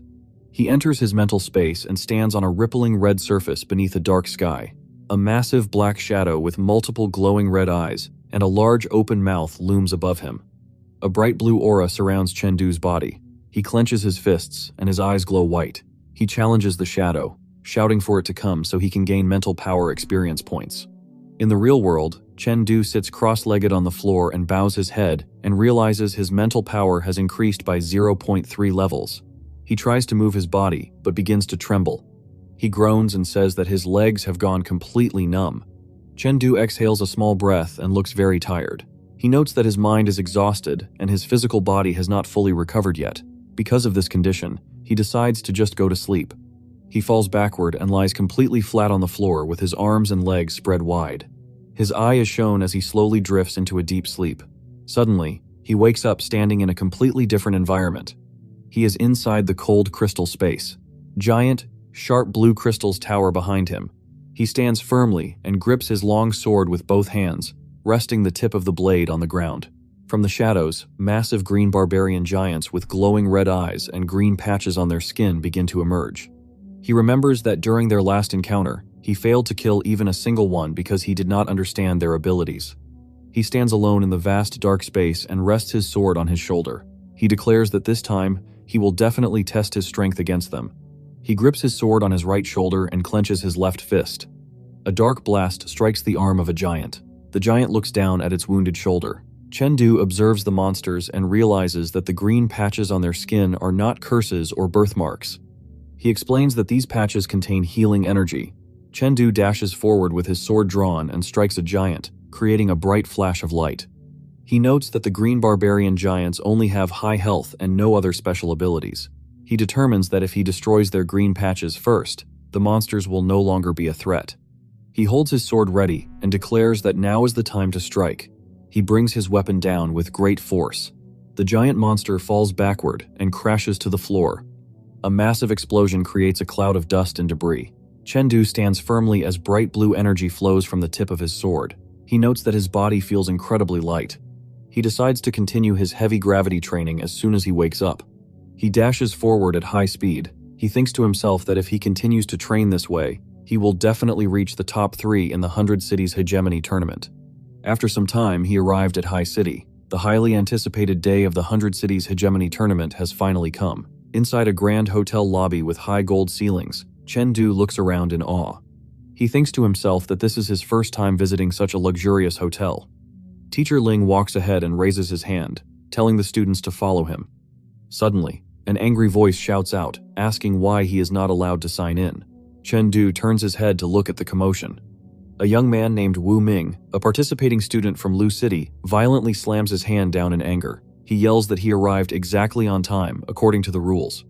He enters his mental space and stands on a rippling red surface beneath a dark sky. A massive black shadow with multiple glowing red eyes and a large open mouth looms above him. A bright blue aura surrounds Chengdu's body. He clenches his fists and his eyes glow white. He challenges the shadow, shouting for it to come so he can gain mental power experience points. In the real world, Chengdu sits cross-legged on the floor and bows his head and realizes his mental power has increased by 0.3 levels. He tries to move his body, but begins to tremble. He groans and says that his legs have gone completely numb. Chengdu exhales a small breath and looks very tired. He notes that his mind is exhausted and his physical body has not fully recovered yet. Because of this condition, he decides to just go to sleep. He falls backward and lies completely flat on the floor with his arms and legs spread wide. His eye is shown as he slowly drifts into a deep sleep. Suddenly, he wakes up standing in a completely different environment. He is inside the cold crystal space. Giant, sharp blue crystals tower behind him. He stands firmly and grips his long sword with both hands, resting the tip of the blade on the ground. From the shadows, massive green barbarian giants with glowing red eyes and green patches on their skin begin to emerge. He remembers that during their last encounter, he failed to kill even a single one because he did not understand their abilities. He stands alone in the vast dark space and rests his sword on his shoulder. He declares that this time, he will definitely test his strength against them. He grips his sword on his right shoulder and clenches his left fist. A dark blast strikes the arm of a giant. The giant looks down at its wounded shoulder. Chengdu observes the monsters and realizes that the green patches on their skin are not curses or birthmarks. He explains that these patches contain healing energy. Chengdu dashes forward with his sword drawn and strikes a giant, creating a bright flash of light. He notes that the green barbarian giants only have high health and no other special abilities. He determines that if he destroys their green patches first, the monsters will no longer be a threat. He holds his sword ready and declares that now is the time to strike. He brings his weapon down with great force. The giant monster falls backward and crashes to the floor. A massive explosion creates a cloud of dust and debris. Chengdu stands firmly as bright blue energy flows from the tip of his sword. He notes that his body feels incredibly light. He decides to continue his heavy gravity training as soon as he wakes up. He dashes forward at high speed. He thinks to himself that if he continues to train this way, he will definitely reach the top 3 in the 100 Cities Hegemony tournament. After some time, he arrived at High City. The highly anticipated day of the 100 Cities Hegemony tournament has finally come. Inside a grand hotel lobby with high gold ceilings, Chengdu looks around in awe. He thinks to himself that this is his first time visiting such a luxurious hotel. Teacher Ling walks ahead and raises his hand, telling the students to follow him. Suddenly, an angry voice shouts out, asking why he is not allowed to sign in. Chengdu turns his head to look at the commotion. A young man named Wu Ming, a participating student from Lu City, violently slams his hand down in anger. He yells that he arrived exactly on time, according to the rules.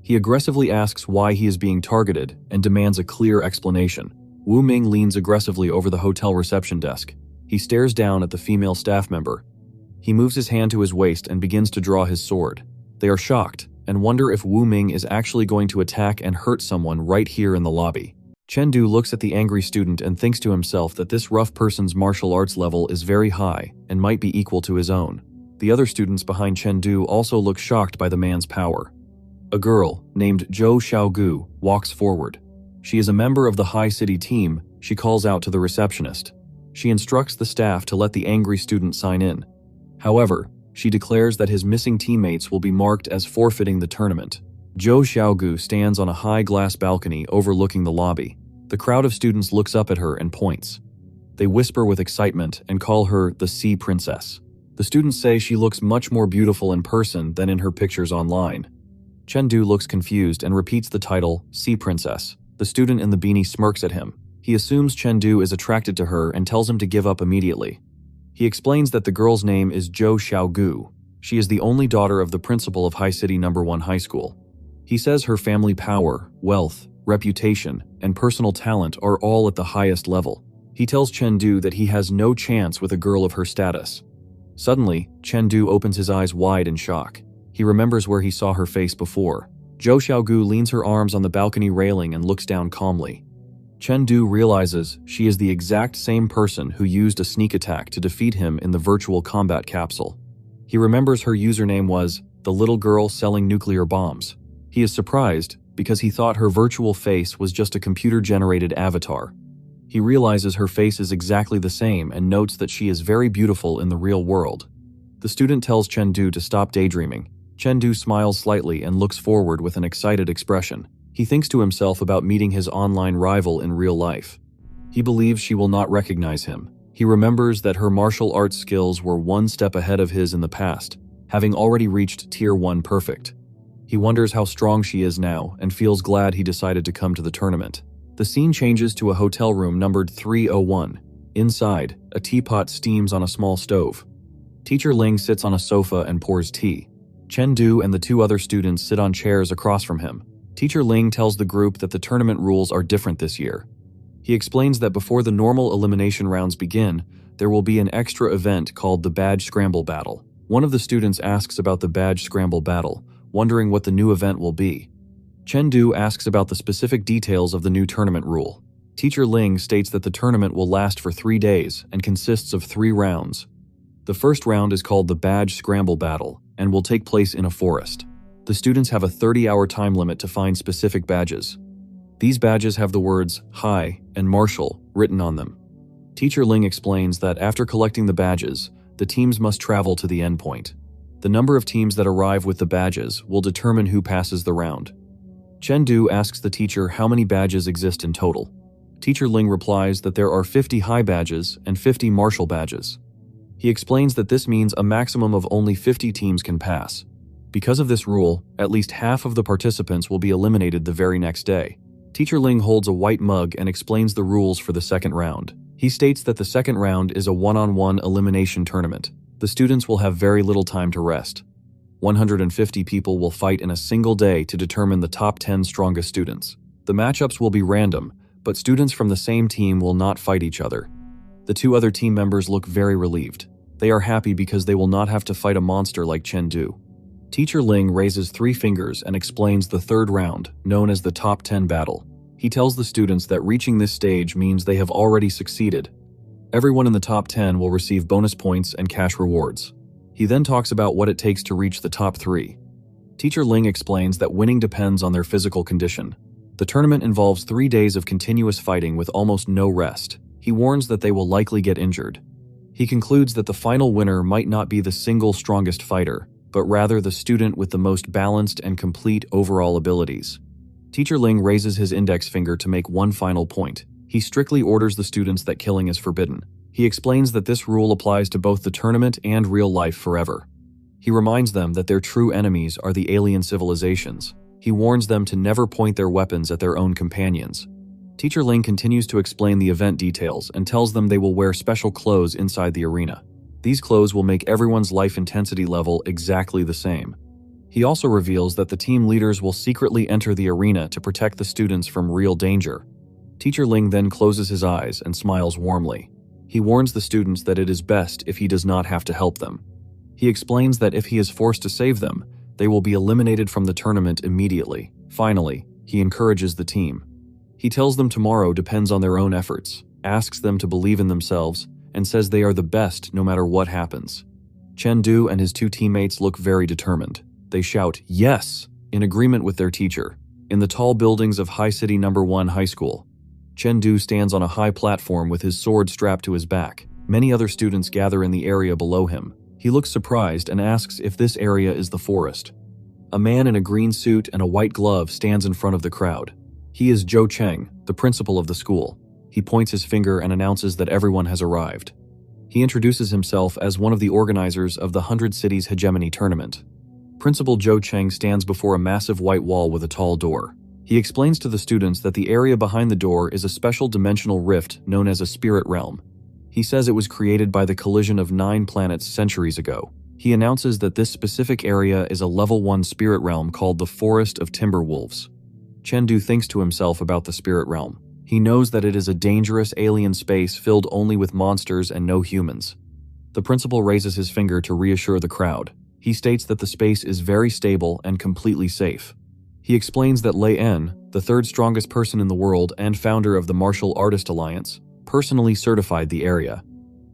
He aggressively asks why he is being targeted and demands a clear explanation. Wu Ming leans aggressively over the hotel reception desk. He stares down at the female staff member. He moves his hand to his waist and begins to draw his sword. They are shocked and wonder if Wu Ming is actually going to attack and hurt someone right here in the lobby. Chengdu looks at the angry student and thinks to himself that this rough person's martial arts level is very high and might be equal to his own. The other students behind Chengdu also look shocked by the man's power. A girl, named Zhou Xiaogu, walks forward. She is a member of the High City team. She calls out to the receptionist. She instructs the staff to let the angry student sign in. However, she declares that his missing teammates will be marked as forfeiting the tournament. Zhou Xiaogu stands on a high glass balcony overlooking the lobby. The crowd of students looks up at her and points. They whisper with excitement and call her the Sea Princess. The students say she looks much more beautiful in person than in her pictures online. Chengdu looks confused and repeats the title, Sea Princess. The student in the beanie smirks at him. He assumes Chengdu is attracted to her and tells him to give up immediately. He explains that the girl's name is Zhou Xiaogu. She is the only daughter of the principal of High City No. 1 High School. He says her family power, wealth, reputation, and personal talent are all at the highest level. He tells Chengdu that he has no chance with a girl of her status. Suddenly, Chengdu opens his eyes wide in shock. He remembers where he saw her face before. Zhou Xiaogu leans her arms on the balcony railing and looks down calmly. Chengdu realizes she is the exact same person who used a sneak attack to defeat him in the virtual combat capsule. He remembers her username was the little girl selling nuclear bombs. He is surprised because he thought her virtual face was just a computer-generated avatar. He realizes her face is exactly the same and notes that she is very beautiful in the real world. The student tells Chengdu to stop daydreaming. Chengdu smiles slightly and looks forward with an excited expression. He thinks to himself about meeting his online rival in real life. He believes she will not recognize him. He remembers that her martial arts skills were one step ahead of his in the past, having already reached Tier 1 perfect. He wonders how strong she is now and feels glad he decided to come to the tournament. The scene changes to a hotel room numbered 301. Inside, a teapot steams on a small stove. Teacher Ling sits on a sofa and pours tea. Chengdu and the two other students sit on chairs across from him. Teacher Ling tells the group that the tournament rules are different this year. He explains that before the normal elimination rounds begin, there will be an extra event called the Badge Scramble Battle. One of the students asks about the Badge Scramble Battle, wondering what the new event will be. Chengdu asks about the specific details of the new tournament rule. Teacher Ling states that the tournament will last for 3 days and consists of 3 rounds. The first round is called the Badge Scramble Battle and will take place in a forest. The students have a 30-hour time limit to find specific badges. These badges have the words High and Martial written on them. Teacher Ling explains that after collecting the badges, the teams must travel to the endpoint. The number of teams that arrive with the badges will determine who passes the round. Chengdu asks the teacher how many badges exist in total. Teacher Ling replies that there are 50 high badges and 50 martial badges. He explains that this means a maximum of only 50 teams can pass. Because of this rule, at least half of the participants will be eliminated the very next day. Teacher Ling holds a white mug and explains the rules for the second round. He states that the second round is a one-on-one elimination tournament. The students will have very little time to rest. 150 people will fight in a single day to determine the top 10 strongest students. The matchups will be random, but students from the same team will not fight each other. The 2 other team members look very relieved. They are happy because they will not have to fight a monster like Chengdu. Teacher Ling raises 3 fingers and explains the third round, known as the Top 10 Battle. He tells the students that reaching this stage means they have already succeeded. Everyone in the top 10 will receive bonus points and cash rewards. He then talks about what it takes to reach the top 3. Teacher Ling explains that winning depends on their physical condition. The tournament involves 3 days of continuous fighting with almost no rest. He warns that they will likely get injured. He concludes that the final winner might not be the single strongest fighter, but rather the student with the most balanced and complete overall abilities. Teacher Ling raises his index finger to make one final point. He strictly orders the students that killing is forbidden. He explains that this rule applies to both the tournament and real life forever. He reminds them that their true enemies are the alien civilizations. He warns them to never point their weapons at their own companions. Teacher Ling continues to explain the event details and tells them they will wear special clothes inside the arena. These clothes will make everyone's life intensity level exactly the same. He also reveals that the team leaders will secretly enter the arena to protect the students from real danger. Teacher Ling then closes his eyes and smiles warmly. He warns the students that it is best if he does not have to help them. He explains that if he is forced to save them, they will be eliminated from the tournament immediately. Finally, he encourages the team. He tells them tomorrow depends on their own efforts, asks them to believe in themselves, and says they are the best no matter what happens. Chengdu and his 2 teammates look very determined. They shout, "Yes!" in agreement with their teacher. In the tall buildings of High City No. 1 High School, Chengdu stands on a high platform with his sword strapped to his back. Many other students gather in the area below him. He looks surprised and asks if this area is the forest. A man in a green suit and a white glove stands in front of the crowd. He is Zhou Cheng, the principal of the school. He points his finger and announces that everyone has arrived. He introduces himself as one of the organizers of the 100 Cities Hegemony Tournament. Principal Zhou Cheng stands before a massive white wall with a tall door. He explains to the students that the area behind the door is a special dimensional rift known as a spirit realm. He says it was created by the collision of 9 planets centuries ago. He announces that this specific area is a level 1 spirit realm called the Forest of Timber Wolves. Chengdu thinks to himself about the spirit realm. He knows that it is a dangerous alien space filled only with monsters and no humans. The principal raises his finger to reassure the crowd. He states that the space is very stable and completely safe. He explains that Lei En, the 3rd strongest person in the world and founder of the Martial Artist Alliance, personally certified the area.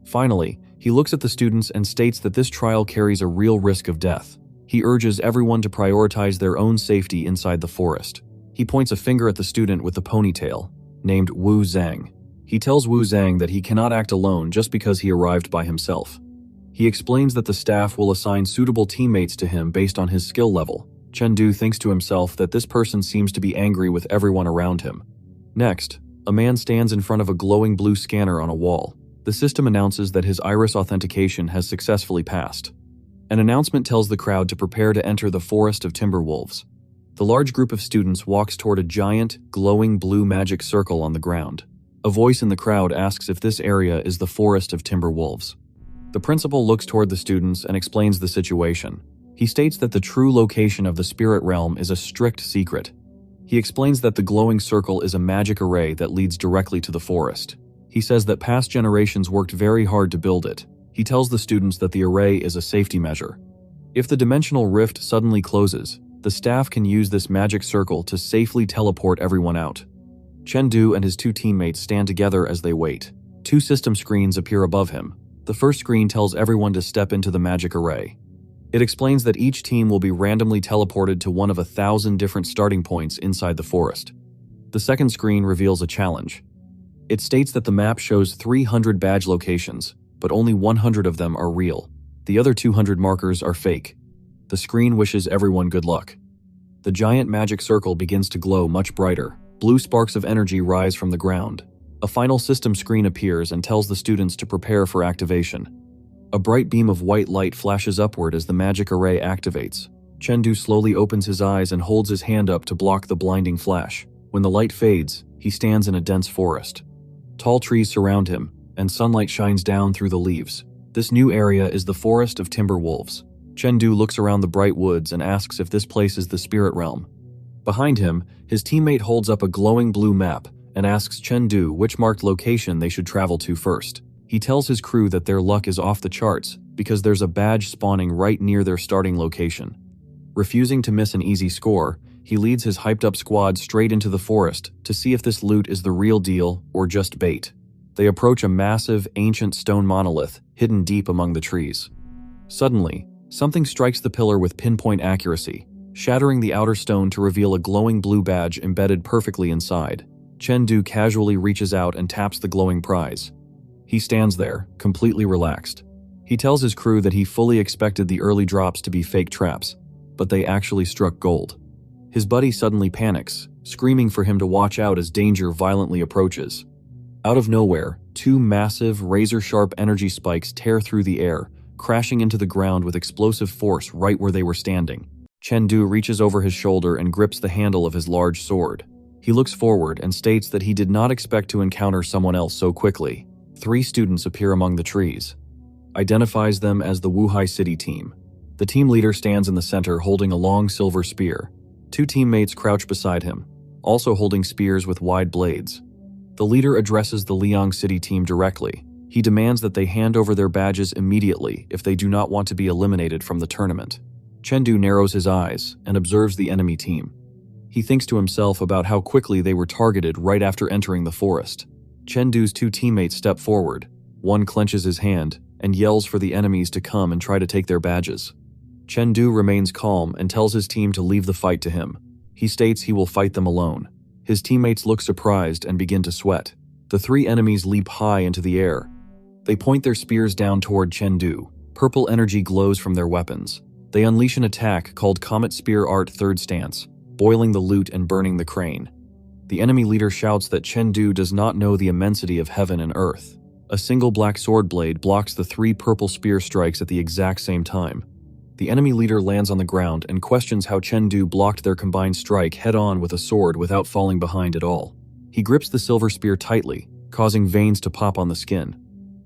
Finally, he looks at the students and states that this trial carries a real risk of death. He urges everyone to prioritize their own safety inside the forest. He points a finger at the student with the ponytail, named Wu Zhang. He tells Wu Zhang that he cannot act alone just because he arrived by himself. He explains that the staff will assign suitable teammates to him based on his skill level. Chengdu thinks to himself that this person seems to be angry with everyone around him. Next, a man stands in front of a glowing blue scanner on a wall. The system announces that his iris authentication has successfully passed. An announcement tells the crowd to prepare to enter the Forest of Timber Wolves. The large group of students walks toward a giant, glowing blue magic circle on the ground. A voice in the crowd asks if this area is the Forest of Timber Wolves. The principal looks toward the students and explains the situation. He states that the true location of the spirit realm is a strict secret. He explains that the glowing circle is a magic array that leads directly to the forest. He says that past generations worked very hard to build it. He tells the students that the array is a safety measure. If the dimensional rift suddenly closes, the staff can use this magic circle to safely teleport everyone out. Chengdu and his 2 teammates stand together as they wait. 2 system screens appear above him. The first screen tells everyone to step into the magic array. It explains that each team will be randomly teleported to one of 1,000 different starting points inside the forest. The second screen reveals a challenge. It states that the map shows 300 badge locations, but only 100 of them are real. The other 200 markers are fake. The screen wishes everyone good luck. The giant magic circle begins to glow much brighter. Blue sparks of energy rise from the ground. A final system screen appears and tells the students to prepare for activation. A bright beam of white light flashes upward as the magic array activates. Chengdu slowly opens his eyes and holds his hand up to block the blinding flash. When the light fades, he stands in a dense forest. Tall trees surround him, and sunlight shines down through the leaves. This new area is the Forest of Timber Wolves. Chengdu looks around the bright woods and asks if this place is the spirit realm. Behind him, his teammate holds up a glowing blue map and asks Chengdu which marked location they should travel to first. He tells his crew that their luck is off the charts because there's a badge spawning right near their starting location. Refusing to miss an easy score, he leads his hyped-up squad straight into the forest to see if this loot is the real deal or just bait. They approach a massive, ancient stone monolith hidden deep among the trees. Suddenly, something strikes the pillar with pinpoint accuracy, shattering the outer stone to reveal a glowing blue badge embedded perfectly inside. Chengdu casually reaches out and taps the glowing prize. He stands there, completely relaxed. He tells his crew that he fully expected the early drops to be fake traps, but they actually struck gold. His buddy suddenly panics, screaming for him to watch out as danger violently approaches. Out of nowhere, 2 massive, razor-sharp energy spikes tear through the air, crashing into the ground with explosive force right where they were standing. Chengdu reaches over his shoulder and grips the handle of his large sword. He looks forward and states that he did not expect to encounter someone else so quickly. 3 students appear among the trees. Identifies them as the Wuhai City team. The team leader stands in the center holding a long silver spear. 2 teammates crouch beside him, also holding spears with wide blades. The leader addresses the Liang City team directly. He demands that they hand over their badges immediately if they do not want to be eliminated from the tournament. Chengdu narrows his eyes and observes the enemy team. He thinks to himself about how quickly they were targeted right after entering the forest. Chengdu's 2 teammates step forward. One clenches his hand and yells for the enemies to come and try to take their badges. Chengdu remains calm and tells his team to leave the fight to him. He states he will fight them alone. His teammates look surprised and begin to sweat. The 3 enemies leap high into the air. They point their spears down toward Chengdu. Purple energy glows from their weapons. They unleash an attack called Comet Spear Art Third Stance, boiling the loot and burning the crane. The enemy leader shouts that Chengdu does not know the immensity of heaven and earth. A single black sword blade blocks the 3 purple spear strikes at the exact same time. The enemy leader lands on the ground and questions how Chengdu blocked their combined strike head-on with a sword without falling behind at all. He grips the silver spear tightly, causing veins to pop on the skin.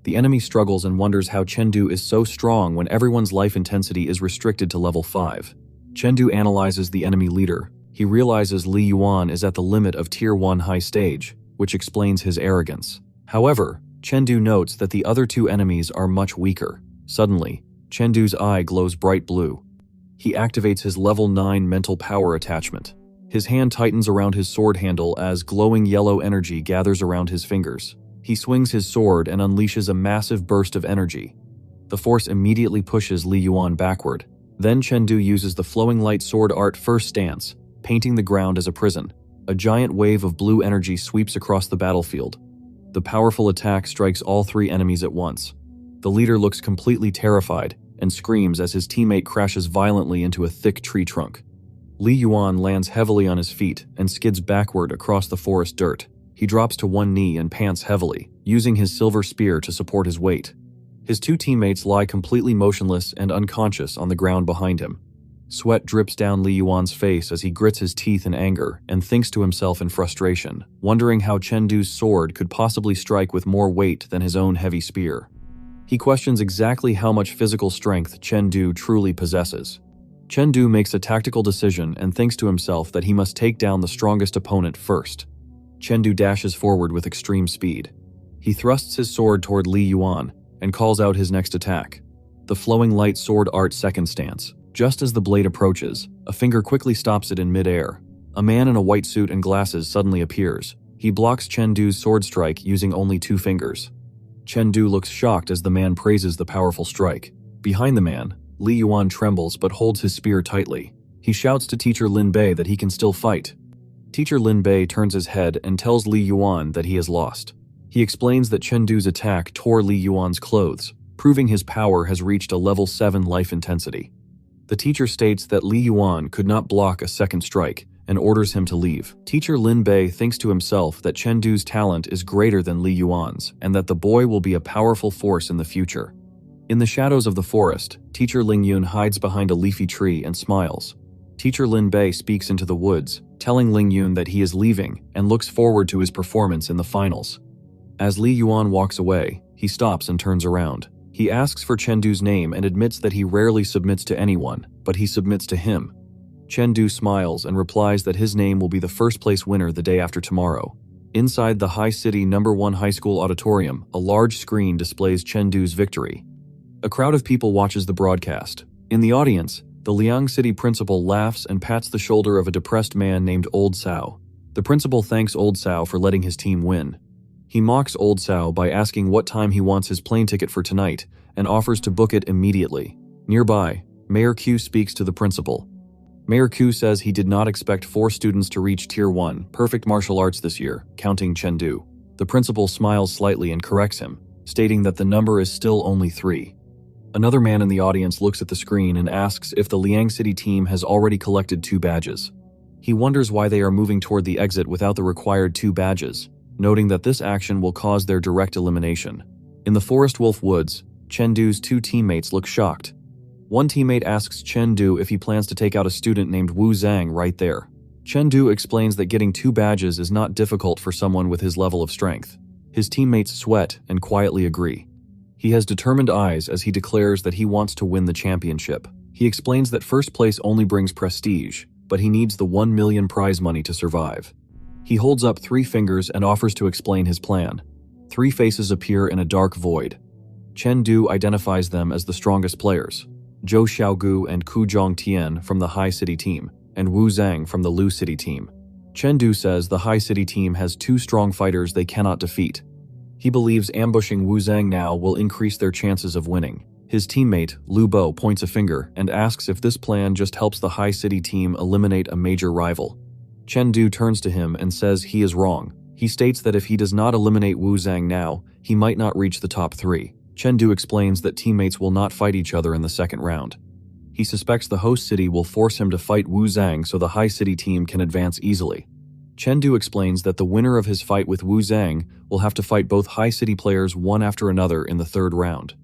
The enemy struggles and wonders how Chengdu is so strong when everyone's life intensity is restricted to level 5. Chengdu analyzes the enemy leader. He realizes Li Yuan is at the limit of Tier 1 high stage, which explains his arrogance. However, Chengdu notes that the other 2 enemies are much weaker. Suddenly, Chengdu's eye glows bright blue. He activates his level 9 mental power attachment. His hand tightens around his sword handle as glowing yellow energy gathers around his fingers. He swings his sword and unleashes a massive burst of energy. The force immediately pushes Li Yuan backward. Then Chengdu uses the flowing light sword art first stance, painting the ground as a prison. A giant wave of blue energy sweeps across the battlefield. The powerful attack strikes all 3 enemies at once. The leader looks completely terrified and screams as his teammate crashes violently into a thick tree trunk. Li Yuan lands heavily on his feet and skids backward across the forest dirt. He drops to one knee and pants heavily, using his silver spear to support his weight. His 2 teammates lie completely motionless and unconscious on the ground behind him. Sweat drips down Li Yuan's face as he grits his teeth in anger and thinks to himself in frustration, wondering how Chengdu's sword could possibly strike with more weight than his own heavy spear. He questions exactly how much physical strength Chengdu truly possesses. Chengdu makes a tactical decision and thinks to himself that he must take down the strongest opponent first. Chengdu dashes forward with extreme speed. He thrusts his sword toward Li Yuan and calls out his next attack. The flowing light sword art second stance. Just as the blade approaches, a finger quickly stops it in mid-air. A man in a white suit and glasses suddenly appears. He blocks Chengdu's sword strike using only 2 fingers. Chengdu looks shocked as the man praises the powerful strike. Behind the man, Li Yuan trembles but holds his spear tightly. He shouts to Teacher Lin Bei that he can still fight. Teacher Lin Bei turns his head and tells Li Yuan that he has lost. He explains that Chengdu's attack tore Li Yuan's clothes, proving his power has reached a level 7 life intensity. The teacher states that Li Yuan could not block a second strike and orders him to leave. Teacher Lin Bei thinks to himself that Chengdu's talent is greater than Li Yuan's and that the boy will be a powerful force in the future. In the shadows of the forest, Teacher Ling Yun hides behind a leafy tree and smiles. Teacher Lin Bei speaks into the woods, telling Ling Yun that he is leaving and looks forward to his performance in the finals. As Li Yuan walks away, he stops and turns around. He asks for Chengdu's name and admits that he rarely submits to anyone, but he submits to him. Chengdu smiles and replies that his name will be the first-place winner the day after tomorrow. Inside the High City No. 1 High School auditorium, a large screen displays Chengdu's victory. A crowd of people watches the broadcast. In the audience, the Liang City principal laughs and pats the shoulder of a depressed man named Old Sao. The principal thanks Old Sao for letting his team win. He mocks Old Sao by asking what time he wants his plane ticket for tonight and offers to book it immediately. Nearby, Mayor Q speaks to the principal. Mayor Q says he did not expect 4 students to reach Tier 1 perfect martial arts this year, counting Chengdu. The principal smiles slightly and corrects him, stating that the number is still only 3. Another man in the audience looks at the screen and asks if the Liang City team has already collected 2 badges. He wonders why they are moving toward the exit without the required 2 badges, noting that this action will cause their direct elimination. In the Forest Wolf Woods, Chengdu's 2 teammates look shocked. One teammate asks Chengdu if he plans to take out a student named Wu Zhang right there. Chengdu explains that getting 2 badges is not difficult for someone with his level of strength. His teammates sweat and quietly agree. He has determined eyes as he declares that he wants to win the championship. He explains that first place only brings prestige, but he needs the 1 million prize money to survive. He holds up 3 fingers and offers to explain his plan. 3 faces appear in a dark void. Chengdu identifies them as the strongest players: Zhou Xiaogu and Ku Zhongtian from the High City team, and Wu Zhang from the Lu City team. Chengdu says the High City team has 2 strong fighters they cannot defeat. He believes ambushing Wu Zhang now will increase their chances of winning. His teammate, Lu Bo, points a finger and asks if this plan just helps the High City team eliminate a major rival. Chengdu turns to him and says he is wrong. He states that if he does not eliminate Wu Zhang now, he might not reach the top 3. Chengdu explains that teammates will not fight each other in the second round. He suspects the host city will force him to fight Wu Zhang so the High City team can advance easily. Chengdu explains that the winner of his fight with Wu Zhang will have to fight both High City players one after another in the third round.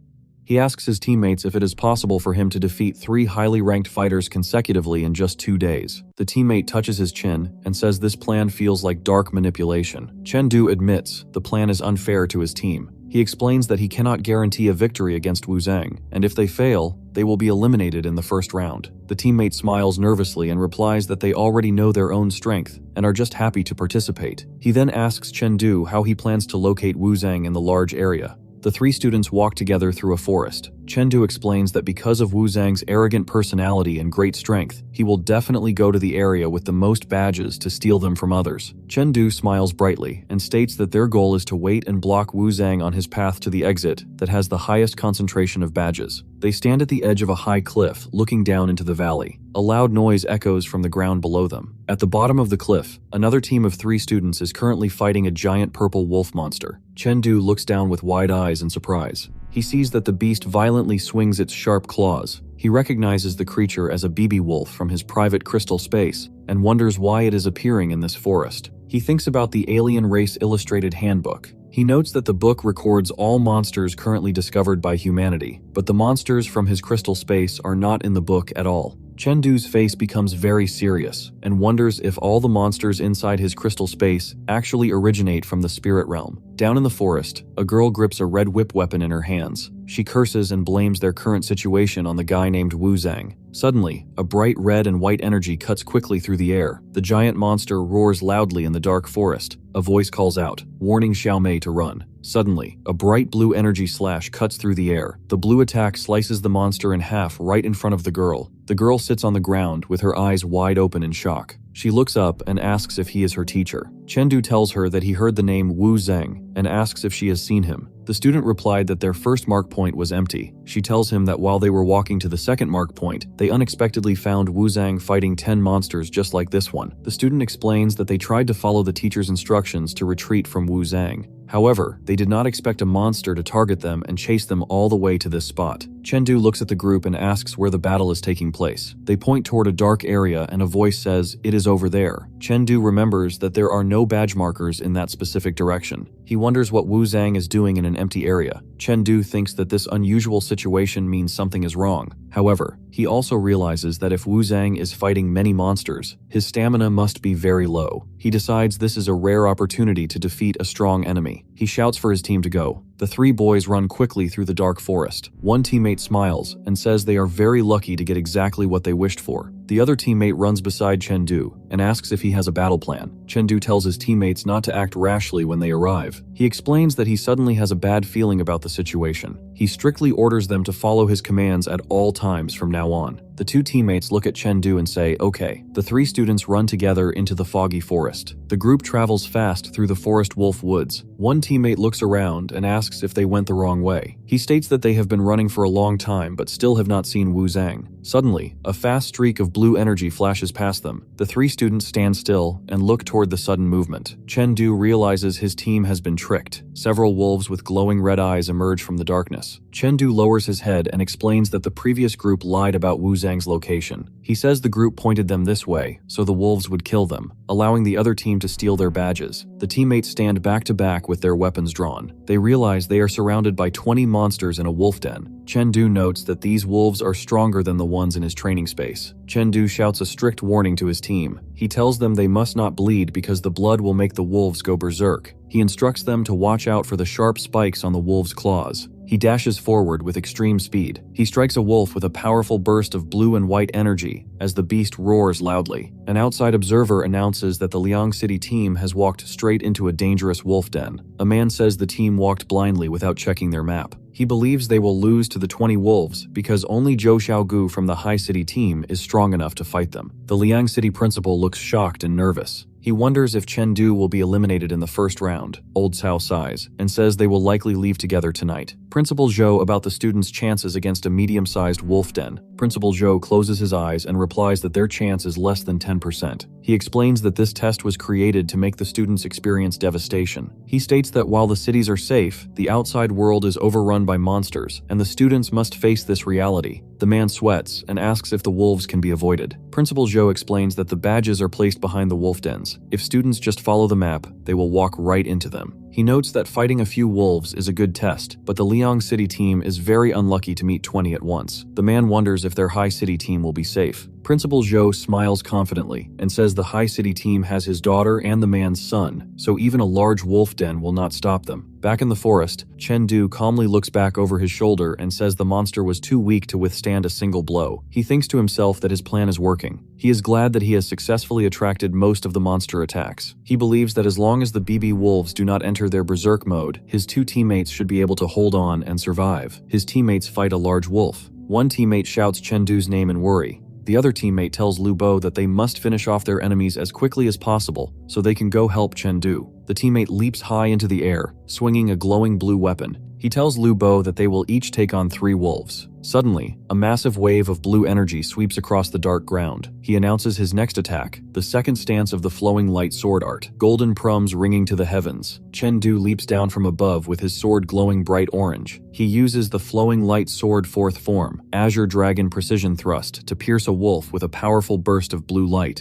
He asks his teammates if it is possible for him to defeat 3 highly ranked fighters consecutively in just 2 days. The teammate touches his chin and says this plan feels like dark manipulation. Chengdu admits the plan is unfair to his team. He explains that he cannot guarantee a victory against Wu Zhang, and if they fail, they will be eliminated in the first round. The teammate smiles nervously and replies that they already know their own strength and are just happy to participate. He then asks Chengdu how he plans to locate Wu Zhang in the large area. The 3 students walk together through a forest. Chengdu explains that because of Wu Zhang's arrogant personality and great strength, he will definitely go to the area with the most badges to steal them from others. Chengdu smiles brightly and states that their goal is to wait and block Wu Zhang on his path to the exit that has the highest concentration of badges. They stand at the edge of a high cliff, looking down into the valley. A loud noise echoes from the ground below them. At the bottom of the cliff, another team of 3 students is currently fighting a giant purple wolf monster. Chengdu looks down with wide eyes in surprise. He sees that the beast violently swings its sharp claws. He recognizes the creature as a BB wolf from his private crystal space and wonders why it is appearing in this forest. He thinks about the Alien Race Illustrated Handbook. He notes that the book records all monsters currently discovered by humanity, but the monsters from his crystal space are not in the book at all. Chengdu's face becomes very serious and wonders if all the monsters inside his crystal space actually originate from the spirit realm. Down in the forest, a girl grips a red whip weapon in her hands. She curses and blames their current situation on the guy named Wu Zhang. Suddenly, a bright red and white energy cuts quickly through the air. The giant monster roars loudly in the dark forest. A voice calls out, warning Xiaomei to run. Suddenly, a bright blue energy slash cuts through the air. The blue attack slices the monster in half right in front of the girl. The girl sits on the ground with her eyes wide open in shock. She looks up and asks if he is her teacher. Chengdu tells her that he heard the name Wu Zhang and asks if she has seen him. The student replied that their first mark point was empty. She tells him that while they were walking to the second mark point, they unexpectedly found Wu Zhang fighting 10 monsters just like this one. The student explains that they tried to follow the teacher's instructions to retreat from Wu Zhang. However, they did not expect a monster to target them and chase them all the way to this spot. Chengdu looks at the group and asks where the battle is taking place. They point toward a dark area and a voice says, "It is over there." Chengdu remembers that there are no badge markers in that specific direction. He wonders what Wu Zhang is doing in an empty area. Chengdu thinks that this unusual situation means something is wrong. However, he also realizes that if Wu Zhang is fighting many monsters, his stamina must be very low. He decides this is a rare opportunity to defeat a strong enemy. He shouts for his team to go. The 3 boys run quickly through the dark forest. One teammate smiles and says they are very lucky to get exactly what they wished for. The other teammate runs beside Chengdu and asks if he has a battle plan. Chengdu tells his teammates not to act rashly when they arrive. He explains that he suddenly has a bad feeling about the situation. He strictly orders them to follow his commands at all times from now on. The 2 teammates look at Chengdu and say, "Okay." The 3 students run together into the foggy forest. The group travels fast through the forest wolf woods. One teammate looks around and asks if they went the wrong way. He states that they have been running for a long time but still have not seen Wu Zhang. Suddenly, a fast streak of blue energy flashes past them. The 3 students stand still and look toward the sudden movement. Chengdu realizes his team has been tricked. Several wolves with glowing red eyes emerge from the darkness. Chengdu lowers his head and explains that the previous group lied about Wu Zhang's location. He says the group pointed them this way, so the wolves would kill them, allowing the other team to steal their badges. The teammates stand back to back with their weapons drawn. They realize they are surrounded by 20 monsters in a wolf den. Chengdu notes that these wolves are stronger than the ones in his training space. Chengdu shouts a strict warning to his team. He tells them they must not bleed because the blood will make the wolves go berserk. He instructs them to watch out for the sharp spikes on the wolves' claws. He dashes forward with extreme speed. He strikes a wolf with a powerful burst of blue and white energy as the beast roars loudly. An outside observer announces that the Liang City team has walked straight into a dangerous wolf den. A man says the team walked blindly without checking their map. He believes they will lose to the 20 wolves because only Zhou Xiaogu from the High City team is strong enough to fight them. The Liang City principal looks shocked and nervous. He wonders if Chengdu will be eliminated in the first round, Old Cao sighs, and says they will likely leave together tonight. Principal Zhou about the students' chances against a medium-sized wolf den. Principal Zhou closes his eyes and replies that their chance is less than 10%. He explains that this test was created to make the students experience devastation. He states that while the cities are safe, the outside world is overrun by monsters, and the students must face this reality. The man sweats and asks if the wolves can be avoided. Principal Zhou explains that the badges are placed behind the wolf dens. plans. If students just follow the map, they will walk right into them. He notes that fighting a few wolves is a good test, but the Liang City team is very unlucky to meet 20 at once. The man wonders if their High City team will be safe. Principal Zhou smiles confidently and says the High City team has his daughter and the man's son, so even a large wolf den will not stop them. Back in the forest, Chengdu calmly looks back over his shoulder and says the monster was too weak to withstand a single blow. He thinks to himself that his plan is working. He is glad that he has successfully attracted most of the monster attacks. He believes that as long as the BB wolves do not enter their berserk mode, his two teammates should be able to hold on and survive. His teammates fight a large wolf. One teammate shouts Chengdu's name in worry. The other teammate tells Lu Bo that they must finish off their enemies as quickly as possible so they can go help Chengdu. The teammate leaps high into the air, swinging a glowing blue weapon. He tells Lu Bo that they will each take on 3 wolves. Suddenly, a massive wave of blue energy sweeps across the dark ground. He announces his next attack, the second stance of the flowing light sword art, golden prums ringing to the heavens. Chengdu leaps down from above with his sword glowing bright orange. He uses the flowing light sword 4th form, Azure Dragon Precision Thrust, to pierce a wolf with a powerful burst of blue light.